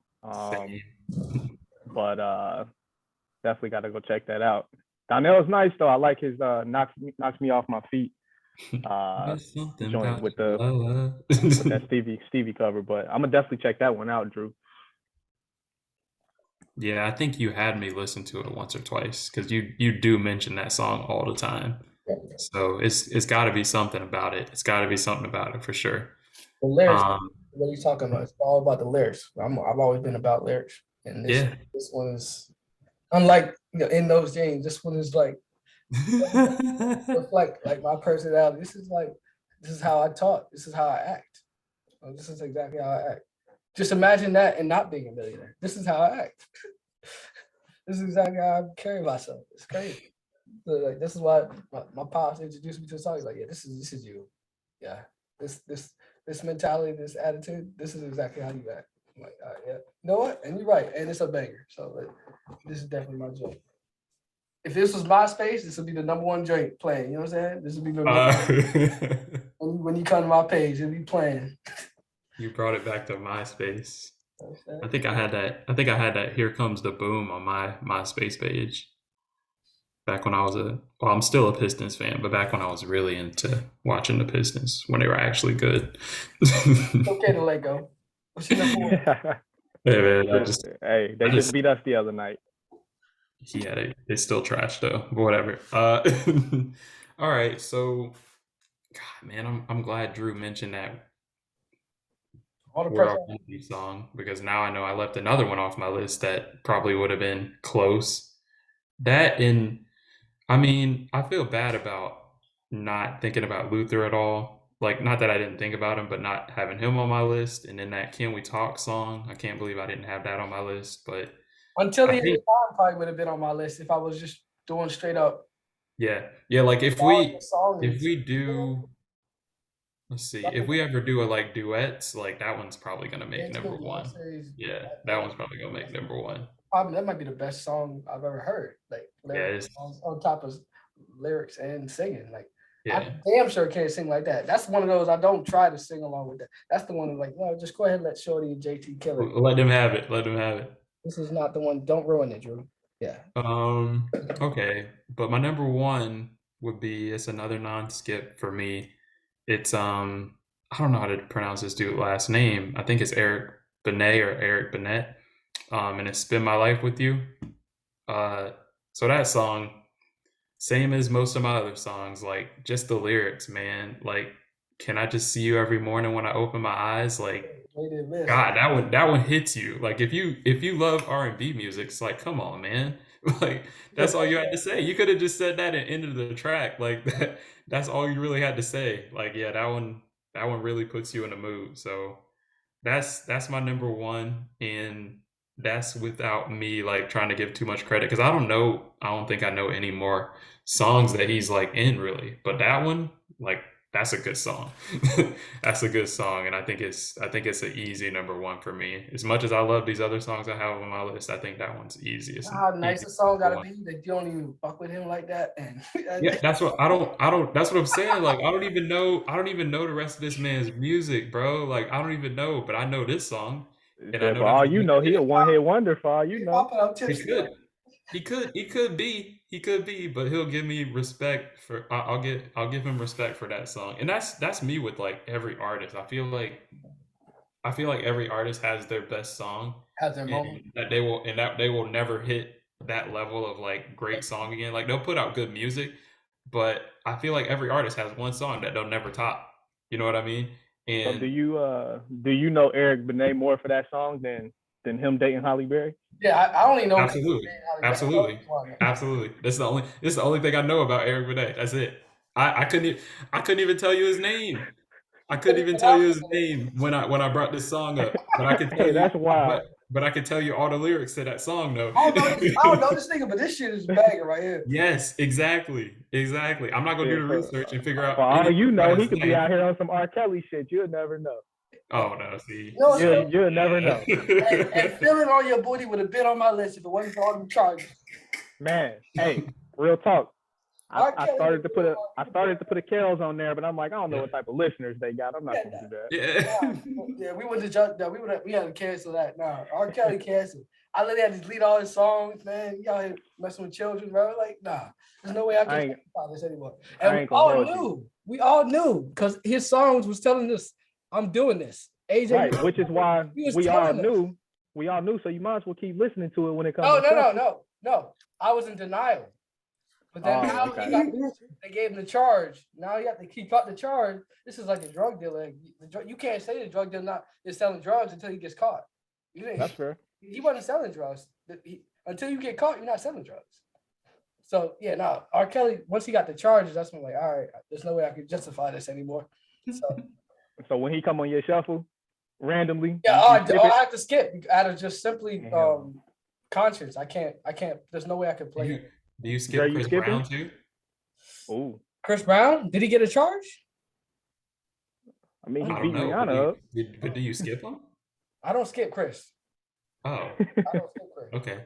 same. but definitely gotta go check that out. Donnell's nice though. I like his knocks me off my feet There's something joint about with you, the Lola. with that Stevie cover. But I'm gonna definitely check that one out, Drew. Yeah, I think you had me listen to it once or twice because you do mention that song all the time. So it's got to be something about it. It's got to be something about it for sure. The lyrics, Um, what are you talking about? It's all about the lyrics. I've always been about lyrics, and yeah. this one is unlike in those games. This one is like reflect like my personality. This is how I talk. This is how I act. This is exactly how I act. Just imagine that and not being a millionaire. This is how I act. This is exactly how I carry myself. It's crazy. So, like this is why my pops introduced me to the song. He's like, yeah, this is you. Yeah, this mentality, this attitude, this is exactly how you act. I'm like, yeah, you know what? And you're right, and it's a banger. So like, this is definitely my joint. If this was MySpace, this would be the number one joint playing. You know what I'm saying? This would be the number Uh, when you come to my page, it'll be playing. you brought it back to MySpace. You know what I'm I saying? think I had that. I think I had that. Here comes the boom on my MySpace page. Back when I was well, I'm still a Pistons fan, but back when I was really into watching the Pistons when they were actually good. It's okay to let go. What's your number one? Yeah, man, Hey, they I just just, beat us the other night. yeah, they still trash though, but whatever. All right, so, God, man, I'm glad Drew mentioned that All the Where pressure. I Want to Be song because now I know I left another one off my list that probably would have been close. That and I mean, I feel bad about not thinking about Luther at all. Like, not that I didn't think about him, but not having him on my list. And then that Can We Talk song, I can't believe I didn't have that on my list. But Until I the end of hate, time probably would have been on my list if I was just doing straight up yeah, like song if and we do, let's see, if we ever do a like duets, like that one's probably gonna make number Intimate Love one. Series. Yeah, that one's probably gonna make number one. Probably that might be the best song I've ever heard. Like Yeah, lyrics on top of lyrics and singing. Like I yeah. damn sure can't sing like that. That's one of those I don't try to sing along with that. That's the one that's like, no, just go ahead and let Shorty and JT kill it. Let them have it. Let them have it. This is not the one. Don't ruin it, Drew. Yeah. Okay, but my number one would be, it's another non-skip for me. It's I don't know how to pronounce this dude's last name. I think it's Eric Benet or Eric Bennett. And it's Spend My Life With You. Uh so that song, same as most of my other songs, like just the lyrics, man. Like, can I just see you every morning when I open my eyes? Like, Waited list. God, that one hits you. Like if you love R&B music, it's like, come on, man. Like that's all you had to say. You could have just said that and ended the track. Like that's all you really had to say. Like, yeah, that one really puts you in a mood. So that's my number one, and that's without me like trying to give too much credit because I don't think I know any more songs that he's like in really, but that one, like, that's a good song. That's a good song, and I think it's an easy number one for me. As much as I love these other songs I have on my list, I think that one's easiest. How nice Easy the song number gotta one. be that you don't even fuck with him like that. And Yeah, that's what that's what I'm saying. Like, I don't even know the rest of this man's music, bro. Like, I don't even know, but I know this song, He and I said, know for that's all a you good know, he hit. a one hit wonder. For all you he know, popping out He tips. could. He could be, but he'll give me respect for. I'll give him respect for that song, and that's me with like every artist. I feel like every artist has their best song, Has their and moment. that they will never hit that level of like great song again. Like they'll put out good music, but I feel like every artist has one song that they'll never top. You know what I mean? so And do you know Eric Benet more for that song than him dating Holly Berry? Yeah, I only know because absolutely, I know absolutely, this one. absolutely. This is the only thing I know about Eric Benet. That's it. I couldn't even tell you his name. I couldn't even tell you his name when I brought this song up. But I could tell Hey, you that's wild. but I could tell you all the lyrics to that song though. I don't know this nigga, but this shit is a banger right here. Yes, exactly. Exactly. I'm not gonna Yeah, do the research and figure for out all anything you about know, he his could be life. out here on some R. Kelly shit. You'll never know. Oh no, see. You know what's You'll crazy? you'll never know. And feeling on your booty would have been on my list if it wasn't for all them charges. Man, hey, real talk. R. I Kelly started would to put a Carols on there, but I'm like, I don't know Yeah. what type of listeners they got. I'm not Yeah, gonna do that. Yeah. yeah, we would have just we had to cancel that. Nah, R. Kelly canceled. I literally had to delete all his songs, man. Y'all here messing with children, bro. Like, nah, there's no way I I can ain't talk about this anymore. I And ain't gonna hold you. we all knew, because his songs was telling us, I'm doing this. AJ, Right, which is why he was we all telling us. knew. We all knew, so you might as well keep listening to it when it comes No, on no, no, shuffle. no. I was in denial. But then Oh, now okay. they gave him the charge. Now you have to keep up the charge. This is like a drug dealer. You can't say the drug dealer is selling drugs until he gets caught. That's fair. He wasn't selling drugs. Until you get caught, you're not selling drugs. So yeah, no. R. Kelly, once he got the charges, that's when I'm like, all right, there's no way I can justify this anymore. So when he come on your shuffle randomly, Yeah, you skip I it? have to skip out of just simply Damn. conscience. I can't. There's no way I could play Do it. you skip Dre, you Chris skipping? Brown too? Oh, Chris Brown, did he get a charge? I mean, he I don't beat know. Rihanna up. But do you skip him? I don't skip Chris. Oh, I don't skip Chris. okay.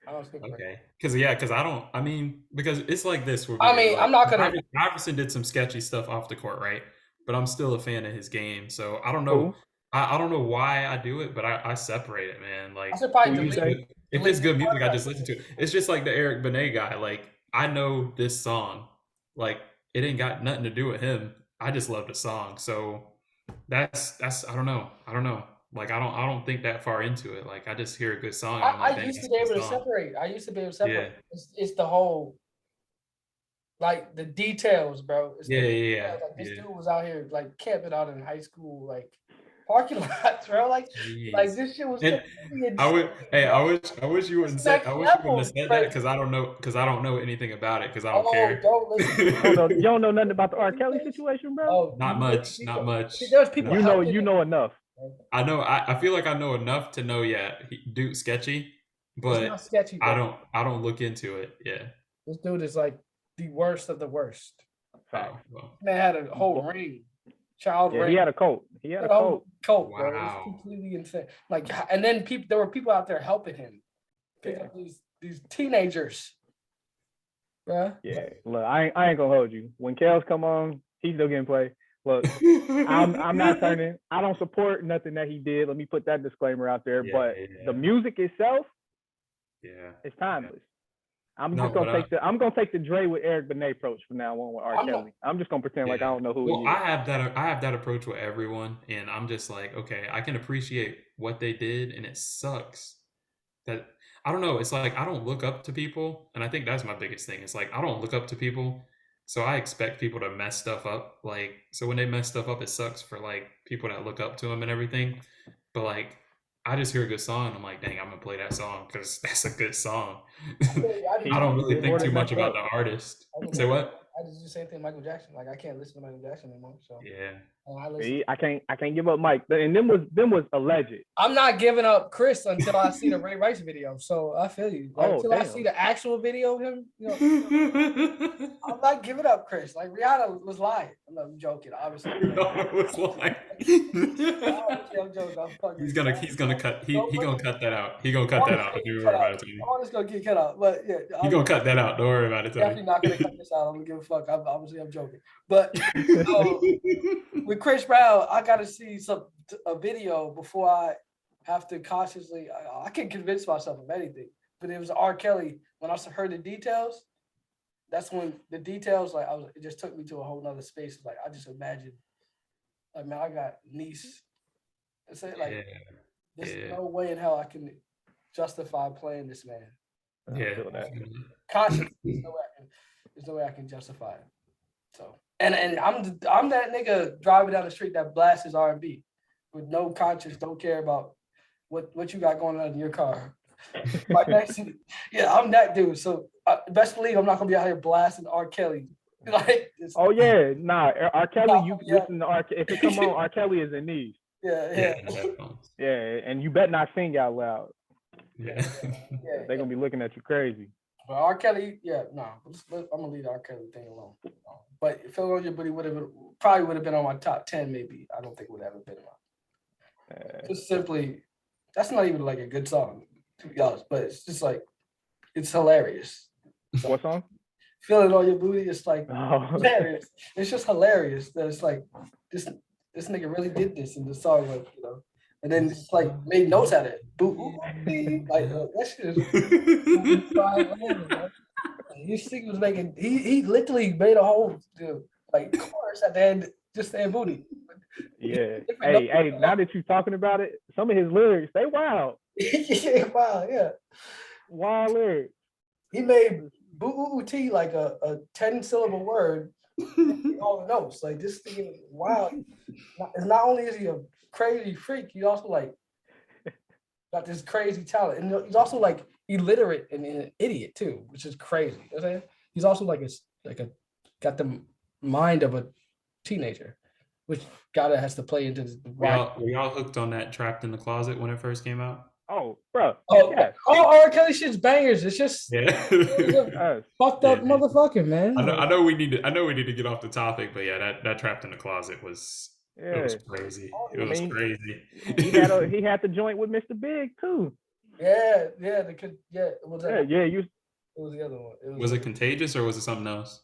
I don't skip Chris. Okay. Because I don't. I mean, because it's like this. With I me, mean, like, I'm not gonna. Iverson did some sketchy stuff off the court, right? But I'm still a fan of his game. So I don't know. Who? I don't know why I do it, but I separate it, man. Like, I should probably Who you delete. say? if it's good music, I just listen to it. It's just like the Eric Benet guy. Like, I know this song. Like, it ain't got nothing to do with him. I just love the song. So that's I don't know. Like, I don't think that far into it. Like, I just hear a good song and I'm like, I dang, used that's to be a able good to song. separate. I used to be able to separate. Yeah. It's the whole, like, the details, bro. It's Yeah, the yeah, details. Like, this yeah. dude was out here like camping out in high school, like parking lots, bro. Like Jeez. this shit was And completely I would, insane, hey, bro. I wish you wouldn't It's say, next I wish you wouldn't have level, said that crazy. because I don't know anything about it because I don't Oh, care. don't listen. You don't know nothing about the R. Kelly situation, bro? Oh, Not much, not much. There's people You helping him. know enough. I know, I feel like I know enough to know, yeah, dude, sketchy, It's not but sketchy, bro. I don't look into it. Yeah. This dude is like the worst of the worst. Oh, well, Man had a whole ring, child Yeah, ring. he had a colt. He had a a whole colt. coat, bro. It was Wow. completely insane. Like, and then there were people out there helping him pick up these teenagers. Bruh. Yeah, look, I ain't gonna hold you. When Kels come on, he's still getting play. Look, I'm not turning. I don't support nothing that he did. Let me put that disclaimer out there. Yeah, but yeah. the music itself, Yeah. it's timeless. I'm No, just but gonna take the Dre with Eric Benet approach from now on with R. I'm not- Kelly. I'm just gonna pretend like I yeah. don't know who Well, he is. I have that approach with everyone, and I'm just like, okay, I can appreciate what they did, and it sucks that I don't know. It's like I don't look up to people, and I think that's my biggest thing. It's like I don't look up to people, so I expect people to mess stuff up. Like, so when they mess stuff up, it sucks for like people that look up to them and everything. But like, I just hear a good song, and I'm like, dang, I'm gonna play that song because that's a good song. I I just don't really People think too already much messed about up. the artist. I Say what? just do the same thing Michael Jackson. Like I can't listen to Michael Jackson anymore. So Yeah. and I listen. See, I can't give up Mike. And them was alleged. I'm not giving up Chris until I see the Ray Rice video. So I feel you. Like, Oh, until I damn. see the actual video of him, I'm not giving up Chris. Like Rihanna was lying. I'm joking, obviously. Rihanna was like, Obviously, I'm joking. I'm fucking. he's gonna cut that out. He gonna cut All that this out. gonna Don't you get worry cut about out. it, Tony. All this gonna get cut out. But yeah, He I'm gonna cut that out. Don't worry about it, Tony. definitely not gonna cut this out. I'm gonna give a fuck. Obviously, I'm joking. But with Chris Brown, I gotta see a video before I have to consciously. I can convince myself of anything. But it was R. Kelly. When I heard the details, that's when the details it just took me to a whole nother space. Like I just imagined, like man, I got niece. It's like there's no way in hell I can justify playing this man. Yeah. Consciously, there's no way I can justify it. So and I'm that nigga driving down the street that blasts his R&B with no conscience, don't care about what you got going on in your car. Like yeah, I'm that dude. So best believe I'm not gonna be out here blasting R. Kelly. Like, oh yeah, nah. R. Kelly, you listen to R. If it come on, R. Kelly is in need. Yeah. Yeah, and you better not sing out loud. Yeah. They're gonna be looking at you crazy. But R. Kelly, I'm gonna leave the R. Kelly thing alone. But Feel on Your Booty would have been on my top 10, maybe. I don't think it would have ever been on. Just simply, that's not even like a good song, to be honest. But it's just like it's hilarious. What song? Feeling on Your Booty is like hilarious. It's just hilarious that it's like this nigga really did this in the song, like and then it's like made notes out of it. Like that shit is. His thing was making. He literally made a whole like chorus at the end, just saying booty. Yeah. Hey. Now that you're talking about it, some of his lyrics they wild. Wow. Yeah. Wild lyrics. He made boo-oo-tee like a 10-syllable word. All the notes. Like this thing is wild. Not only is he a crazy freak, he also like got this crazy talent, and he's also like illiterate and an idiot too, which is crazy. You know what I'm saying? He's also like a got the mind of a teenager, which gotta has to play into the we all hooked on that Trapped in the Closet when it first came out. Oh, bro. Yes. All R. Kelly shit's bangers. It's just fucked up motherfucker, man. I know we need to get off the topic, but yeah, that Trapped in the Closet was it was crazy. It was crazy. He had the joint with Mr. Big too. Yeah. It was the other one. Was it Contagious or was it something else?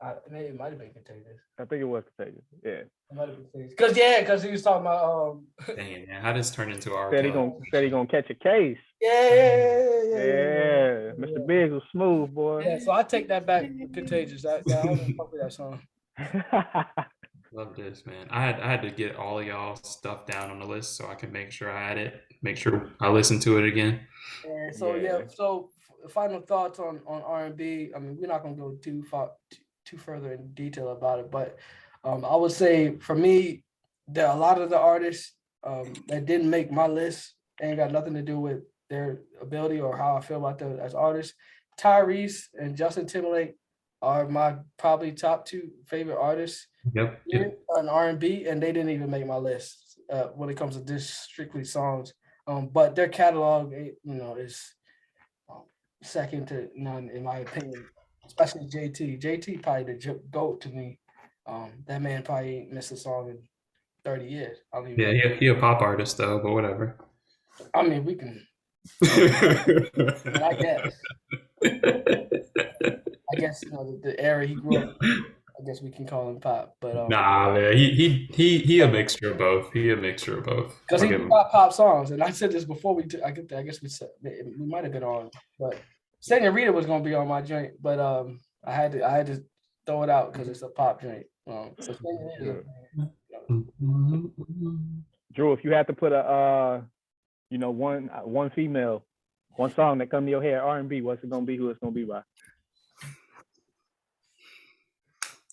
It might have been Contagious. I think it was Contagious. Yeah. It might have been Contagious. Because he was talking about Dang it, man. How does this turn into our said he gonna catch a case. Yeah. Mr. Biggs was smooth, boy. Yeah, so I take that back. Contagious. I don't fuck with that song. Love this, man. I had to get all of y'all stuff down on the list so I can make sure I had it. Make sure I listen to it again. And so final thoughts on R&B. I mean, we're not gonna go too further in detail about it, but I would say for me, there are a lot of the artists that didn't make my list. Ain't got nothing to do with their ability or how I feel about them as artists. Tyrese and Justin Timberlake are my probably top 2 favorite artists. Yep. On R&B, and they didn't even make my list when it comes to this strictly songs. But their catalog, is second to none in my opinion. Especially JT. JT probably the GOAT to me. That man probably ain't missed a song in 30 years. He a pop artist though, but whatever. I mean, we can. I guess the era he grew up. I guess we can call him pop, but nah, man, he a mixture of both. Because he got pop songs, and I said this before I guess we said we might have been on, but Senorita was gonna be on my joint, but I had to throw it out because it's a pop joint. But Senorita, Drew, if you had to put one female, one song that come to your head, R&B, what's it gonna be? Who it's gonna be by?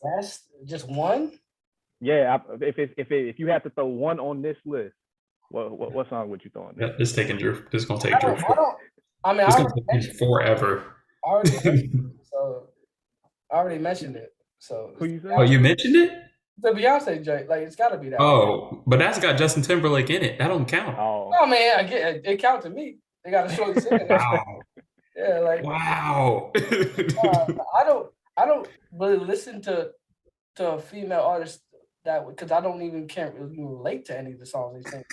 that's just one. Yeah, if you had to throw one on this list, what song would you throw on Yeah, there? it's taking Drew. This is gonna take I Drew. don't. I don't. I mean, It's gonna take you forever. I already mentioned it, so I already mentioned it. So Who you say? Oh, you mentioned it? the Beyonce joint, like it's got to be that. Oh, but that's got Justin Timberlake in it. That don't count. Oh. Oh man, I get it. It counts to me. They got to show you singing. Wow. Yeah, like Wow. I don't really listen to female artists that because I don't even can't really relate to any of the songs they sing.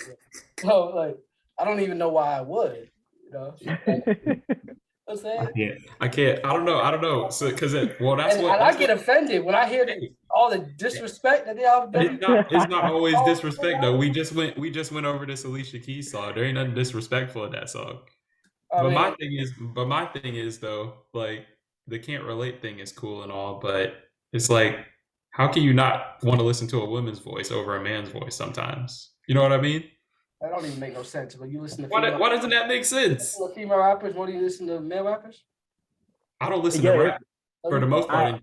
So like I don't even know why I would. You know, what's that? I can't. I don't know. So, because that's And what. I get offended when I hear all the disrespect that they all done. It's not always disrespect though. We just went over this Alicia Keys song. There ain't nothing disrespectful in that song. I mean, My thing is though, like the can't relate thing is cool and all, but it's like, how can you not want to listen to a woman's voice over a man's voice sometimes? You know what I mean? that don't even make no sense. But you listen to Why doesn't that make sense? female rappers, what do you listen to male rappers? I don't listen to rap for the most part.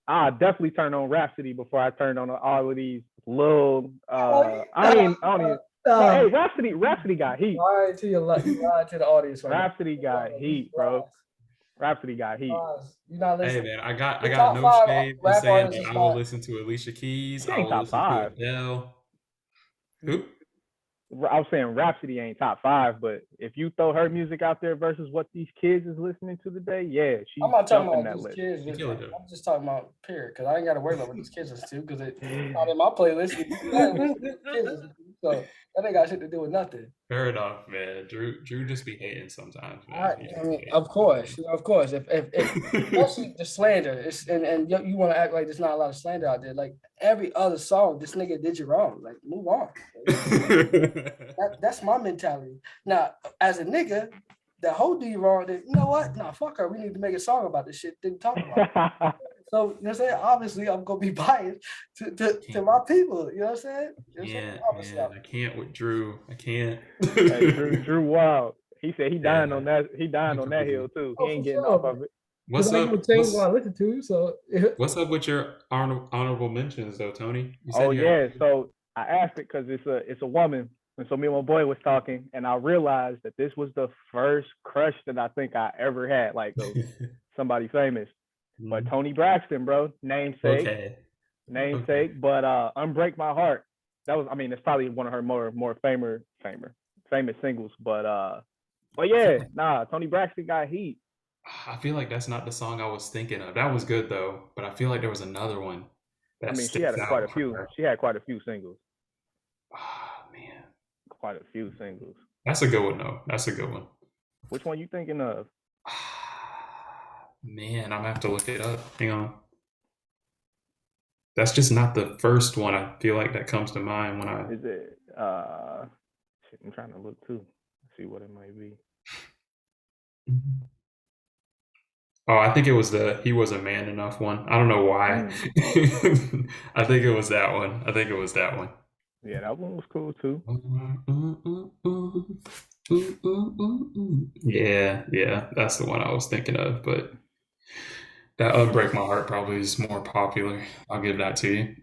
I definitely turn on Rhapsody before I turn on all of these little. I don't even. Hey, Rhapsody got heat. Lie to the audience. Rhapsody got heat, bro. Rhapsody got heat. You're not listening. Hey man, I got no shade in saying that I will listen to Alicia Keys. I will listen to Adele. Who? I was saying Rhapsody ain't top 5, but if you throw her music out there versus what these kids is listening to today, yeah, she's I'm not talking about that these list. kids. I'm just talking about period because I ain't got to worry about what these kids listen to because it's not in my playlist. So that ain't got shit to do with nothing. Fair enough, man. Drew just be hating sometimes, man. I mean, of course. If especially the slander, and you want to act like there's not a lot of slander out there. Like every other song, this nigga did you wrong. Like move on. That's my mentality. Now, as a nigga, the whole do you wrong. Then, you know what? Nah, fuck her. We need to make a song about this shit. Didn't talk about it. So, you know what I'm saying? Obviously, I'm going to be biased to my people. You know what I'm saying? I can't with Drew. I can't. Hey, Drew wild. He said he dying on that. He dying on that hill, too. He ain't getting off of it. What's up? Change what I listen to, so. What's up with your honorable mentions, though, Tony? So I asked it because it's a woman. And so me and my boy was talking, and I realized that this was the first crush that I think I ever had, like somebody famous. But Tony Braxton, bro, namesake. Okay. But Unbreak My Heart. It's probably one of her more famous singles. But yeah, Tony Braxton got heat. I feel like that's not the song I was thinking of. That was good though, but I feel like there was another one. She had quite a few. She had quite a few singles. Oh man, quite a few singles. That's a good one though. That's a good one. Which one you thinking of? Man, I'm gonna have to look it up. Hang on. That's just not the first one I feel like that comes to mind when I. Is it? I'm trying to look too. See what it might be. Oh, I think it was He Was a Man Enough one. I don't know why. I think it was that one. Yeah, that one was cool too. Yeah, that's the one I was thinking of, but that Unbreak My Heart probably is more popular. I'll give that to you.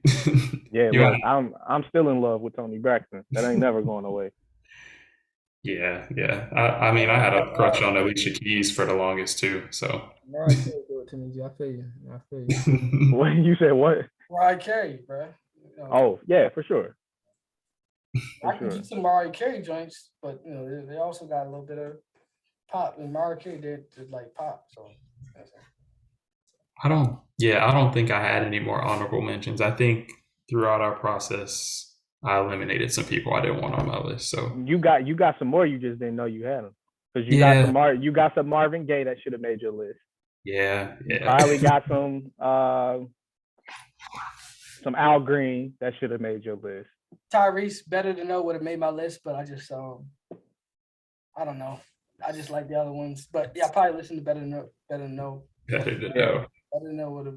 Yeah, look, I'm still in love with Tony Braxton. That ain't never going away. Yeah. I mean, I had a crush on Alicia Keys for the longest too. So. Mariah Carey do it to me. I feel you. What you said? What? Mariah Carey, bro. Oh yeah, for sure. I can get some Mariah Carey joints, but they also got a little bit of pop. And Mariah Carey did like pop, so. I don't think I had any more honorable mentions. I think throughout our process, I eliminated some people I didn't want on my list. So you got some more. You just didn't know you had them because you got some Marvin Gaye that should have made your list. Yeah. You probably got some Al Green that should have made your list. Tyrese, Better to Know would have made my list, but I just I don't know. I just like the other ones. But yeah, I probably listen to Better Know. Better to Yeah. know. Better Know would have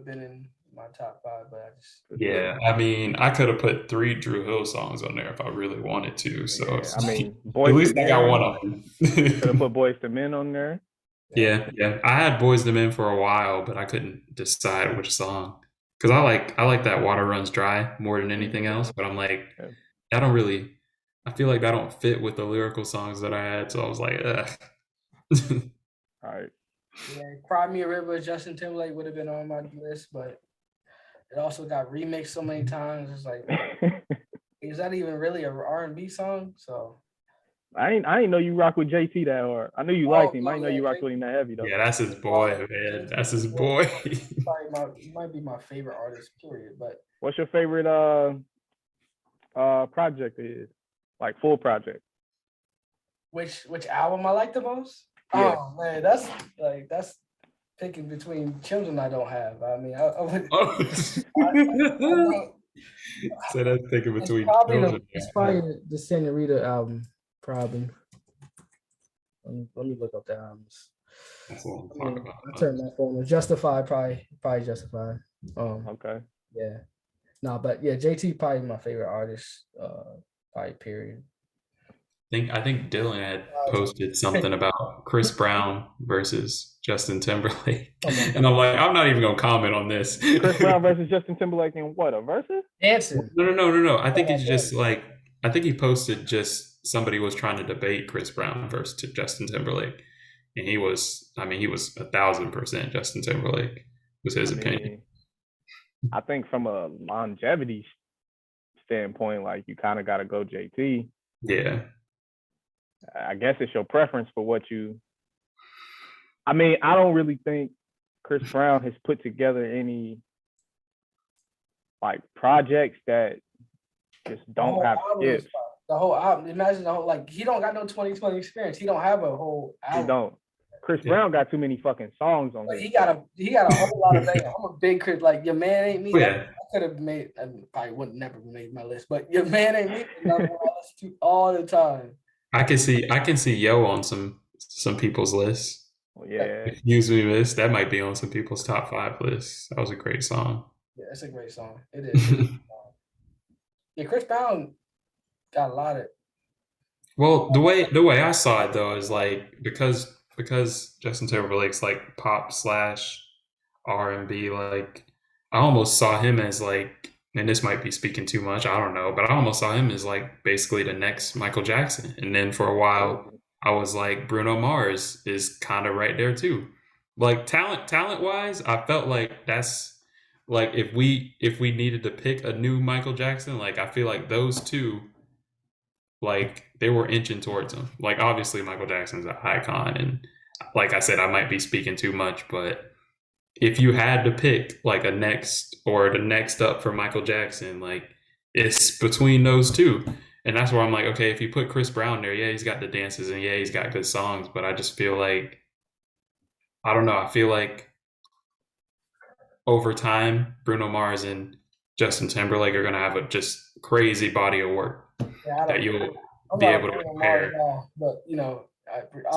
been in my top 5, but I just For Yeah, sure. I mean, I could have put 3 Drew Hill songs on there if I really wanted to. So Yeah, it's I like, mean, at Boys to least I got one Men. of Could have them. put Boys to Men on there. Yeah, yeah. I had Boys to Men for a while, but I couldn't decide which song because I like that Water Runs Dry more than anything Hmm. else. But I'm like, Yeah. I don't really. I feel like that don't fit with the lyrical songs that I had, so I was like, ugh. All right. yeah, Cry Me a River, Justin Timberlake would have been on my list, but it also got remixed so many times. It's like, is that even really a R&B song? So I ain't know you rock with JT that hard. I knew you liked oh him. I no, didn't know yeah, you rocked with him that heavy though. Yeah, that's his oh, boy, man. JT That's his yeah, boy. probably might be my favorite artist, period. But What's your favorite project is? Like full project. which album I like the most? Yeah. Oh man, that's picking between children I don't have. I mean, I would Oh. I don't, So that's thinking it's between probably children. the Senorita album, probably. Let me look up the albums. That's what I'm I talking mean, about. I turned my phone on. Justified, probably Justified. Okay. Yeah. No, but yeah, JT probably my favorite artist. Probably period. I think Dylan had posted something about Chris Brown versus Justin Timberlake, Come on. and I'm like, I'm not even gonna comment on this. Chris Brown versus Justin Timberlake in what, a versus? Dancing. No. I think it's just like I think he posted just somebody was trying to debate Chris Brown versus Justin Timberlake, and he was 1,000% Justin Timberlake was his I opinion. mean, I think from a longevity standpoint, like you kind of got to go JT. Yeah, I guess it's your preference for what you. I mean, I don't really think Chris Brown has put together any like projects that just don't have skips. The whole album. Imagine the whole like he don't got no 2020 experience. He don't have a whole He album. don't. Chris Brown got too many fucking songs on But his. he got a whole lot of bangers. I'm a big Chris. Like Your Man Ain't Me. Oh, yeah. I could have made. I probably would never made my list. But Your Man Ain't Me is number one I listen to all the time. I can see Yo on some people's lists. Well, yeah. Excuse Me Miss, that might be on some people's top 5 lists. That was a great song. Yeah, it's a great song. It is. Yeah, Chris Brown got a lot of. Well, the way I saw it though is like because Justin Timberlake's like pop slash R&B, like I almost saw him as like, and this might be speaking too much, I don't know, but I almost saw him as like basically the next Michael Jackson. And then for a while, I was like Bruno Mars is kind of right there too. Like talent wise, I felt like that's like if we needed to pick a new Michael Jackson, like I feel like those two like they were inching towards him. Like obviously Michael Jackson's an icon, and like I said, I might be speaking too much, but if you had to pick like a next or the next up for Michael Jackson, like it's between those two. And that's where I'm like, okay, if you put Chris Brown there, yeah, he's got the dances and yeah, he's got good songs, but I just feel like I don't know, I feel like over time, Bruno Mars and Justin Timberlake are gonna have a just crazy body of work that you'll be able to compare. Guy, but you know,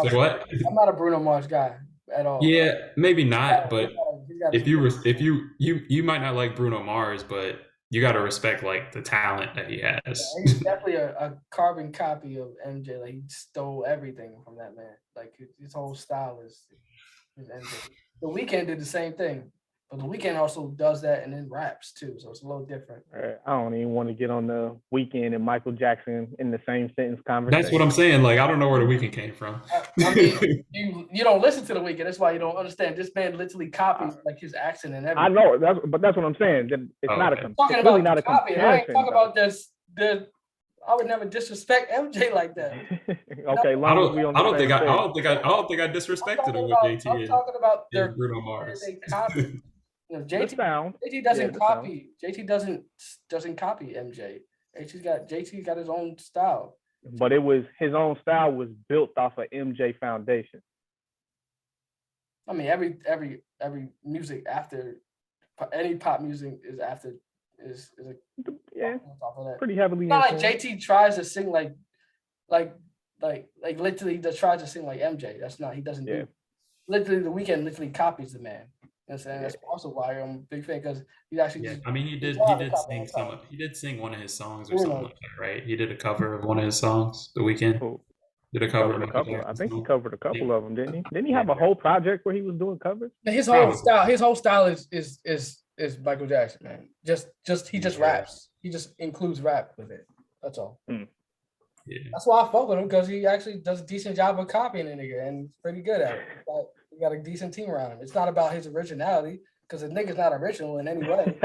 So what? I'm not a Bruno Mars guy at all. Yeah, maybe not, but if you you might not like Bruno Mars, but you got to respect like the talent that he has. he's definitely a carbon copy of MJ. Like he stole everything from that man. Like his whole style is MJ. The Weeknd did the same thing, but the Weeknd also does that and then raps too, so it's a little different. I don't even want to get on the Weeknd and Michael Jackson in the same sentence conversation. That's what I'm saying. Like I don't know where the Weeknd came from. I mean, you don't listen to the Weeknd. That's why you don't understand. This man literally copies like his accent and everything. I know that's what I'm saying. It's not a talking really about not a copy. comparison. I ain't talking about this. I would never disrespect MJ like that. Okay, I don't think I disrespected him with JT. I'm talking about their Bruno Mars. They copy. You know, JT doesn't copy. JT doesn't copy MJ. JT's got his own style. But his own style was built off of MJ foundation. I mean, every music after any pop music is after is a yeah on top of that. Pretty heavily. It's not like JT tries to sing like like literally just tries to sing like MJ. That's not, he doesn't Yeah. do. Literally, The Weeknd literally copies the man. You know what I'm saying? Yeah. That's also why I'm a big fan, because he actually Yeah, just I mean, he good did job of copying sing that song. he did sing one of his songs or You something know, like that, right? He did a cover of one of his songs, The Weeknd. Cool. Did a He cover of covered a Michael couple. I Jackson's think he song. covered a I think, couple of them, didn't he? Didn't he yeah, have a whole project where he was doing covers? his probably. whole style is Michael Jackson, man. Just he just Yeah, raps. He just includes rap with it. That's all. yeah. That's why I fuck with him, because he actually does a decent job of copying a nigga, and he's pretty good at it. He got a decent team around him. It's not about his originality, because the nigga's not original in any way.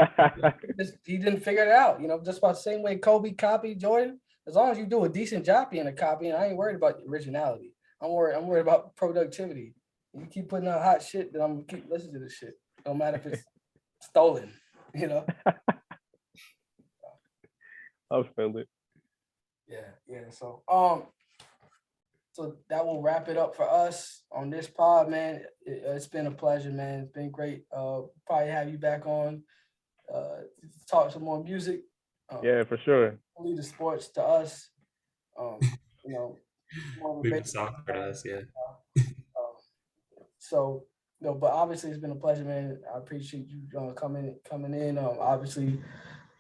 He didn't figure it out, just about the same way Kobe copied Jordan. As long as you do a decent job being a copy, I ain't worried about originality. I'm worried about productivity. You keep putting out hot shit, then I'm gonna keep listening to this shit. No matter if it's stolen, I'll feel it. Yeah. So that will wrap it up for us on this pod, man. It's been a pleasure, man. It's been great. Probably have you back on, talk some more music. Yeah, for sure. Lead the sports to us. Leave the soccer to us, yeah. So, but obviously it's been a pleasure, man. I appreciate you coming in. Obviously,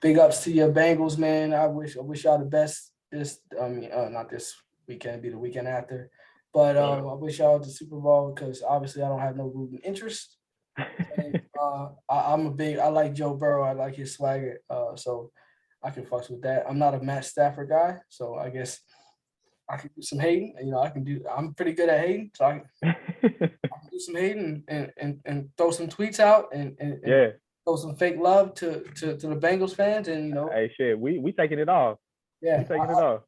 big ups to your Bengals, man. I wish y'all the best. Not this weekend, be the weekend after. But I wish y'all the Super Bowl, because obviously I don't have no rooting interest. And, I like Joe Burrow. I like his swagger. So I can fuck with that. I'm not a Matt Stafford guy, so I guess I can do some hating. I'm pretty good at hating, so I can do some hating and throw some tweets out and throw some fake love to the Bengals fans, and Hey, shit, we taking it off. Yeah, we taking it off.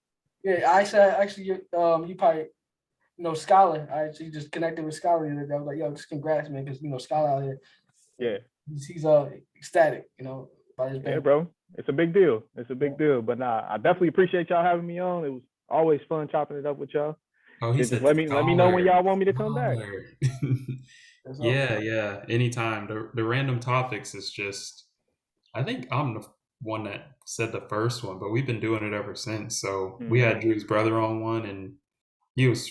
Yeah, actually, you probably Scholar. I actually just connected with Scholar the other day. I was like, yo, just congrats, man, because Scholar out here. Yeah. He's ecstatic, by his Yeah, bro. It's a big deal. But nah, I definitely appreciate y'all having me on. It was always fun chopping it up with y'all. Oh, he just said let me know when y'all want me to come back. Yeah. Anytime. The random topics is just, I think I'm the one that said the first one, but we've been doing it ever since. So we had Drew's brother on one, and he was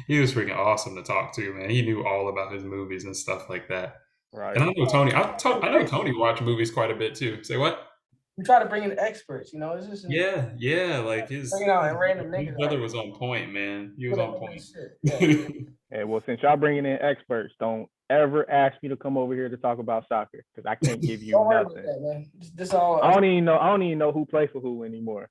freaking awesome to talk to, man. He knew all about his movies and stuff like that. Right. And I know Tony. I know Tony watched movies quite a bit too. Say what? We try to bring in experts, it's just Yeah. Like his brother was on point, man. He was on point. Yeah, well, since y'all bringing in experts, don't ever ask me to come over here to talk about soccer, because I can't give you nothing. That, man. I don't even know who plays for who anymore.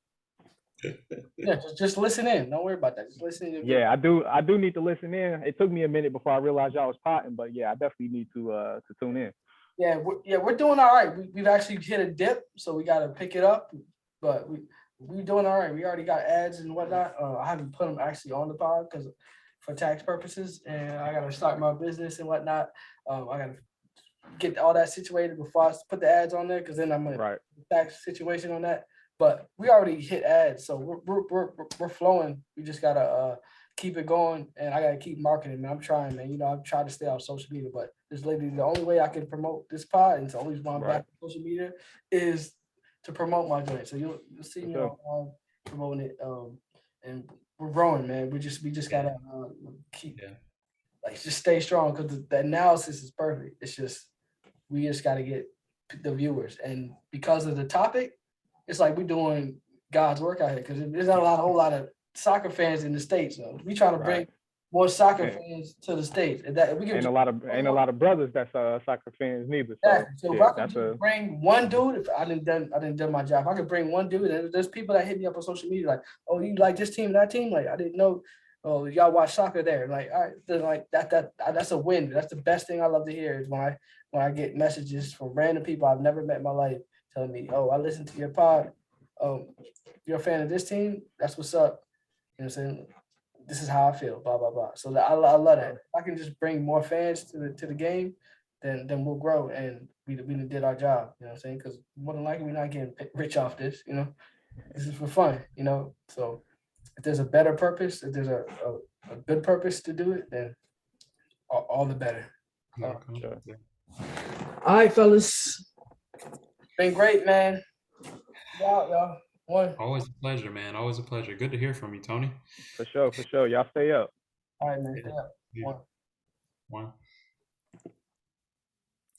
Yeah, just listen in. Don't worry about that. Just listen in. Yeah, I do need to listen in. It took me a minute before I realized y'all was potting, but yeah, I definitely need to tune in. Yeah, we're doing all right. We've actually hit a dip, so we got to pick it up. But we're doing all right. We already got ads and whatnot. I haven't put them actually on the pod because for tax purposes, and I got to start my business and whatnot. I got to get all that situated before I put the ads on there, because then I'm gonna tax situation on that. But we already hit ads, so we're flowing. We just gotta keep it going, and I gotta keep marketing. Man, I'm trying, man. I've tried to stay on social media, but this lady, the only way I can promote this pod, and it's always why I'm back on social media, is to promote my joint. So you'll see me on promoting it, and we're growing, man. We just gotta keep just stay strong, because the analysis is perfect. It's just we just gotta get the viewers, and because of the topic, it's like we're doing God's work out here, because there's not a whole lot of soccer fans in the States. So we try to bring more soccer fans to the States. And that we can ain't a lot of brothers that's soccer fans neither. So if I could just bring one dude, if I didn't done my job, if I could bring one dude, and there's people that hit me up on social media like, oh, you like this team, that team? Like, I didn't know. Oh, y'all watch soccer there. Like, all right, then like that's a win. That's the best thing I love to hear, is when I get messages from random people I've never met in my life telling me, oh, I listened to your pod. You're a fan of this team? That's what's up. You know what I'm saying? This is how I feel, blah, blah, blah. So I love that. If I can just bring more fans to the game, then we'll grow, and we did our job, you know what I'm saying? Because more than likely, we're not getting rich off this, This is for fun, So if there's a better purpose, if there's a good purpose to do it, then all the better. All right, fellas. Been great, man. Y'all. One. Always a pleasure, man. Always a pleasure. Good to hear from you, Tony. For sure, for sure. Y'all stay up. All right, man. Yeah. Stay up. Yeah. One. One.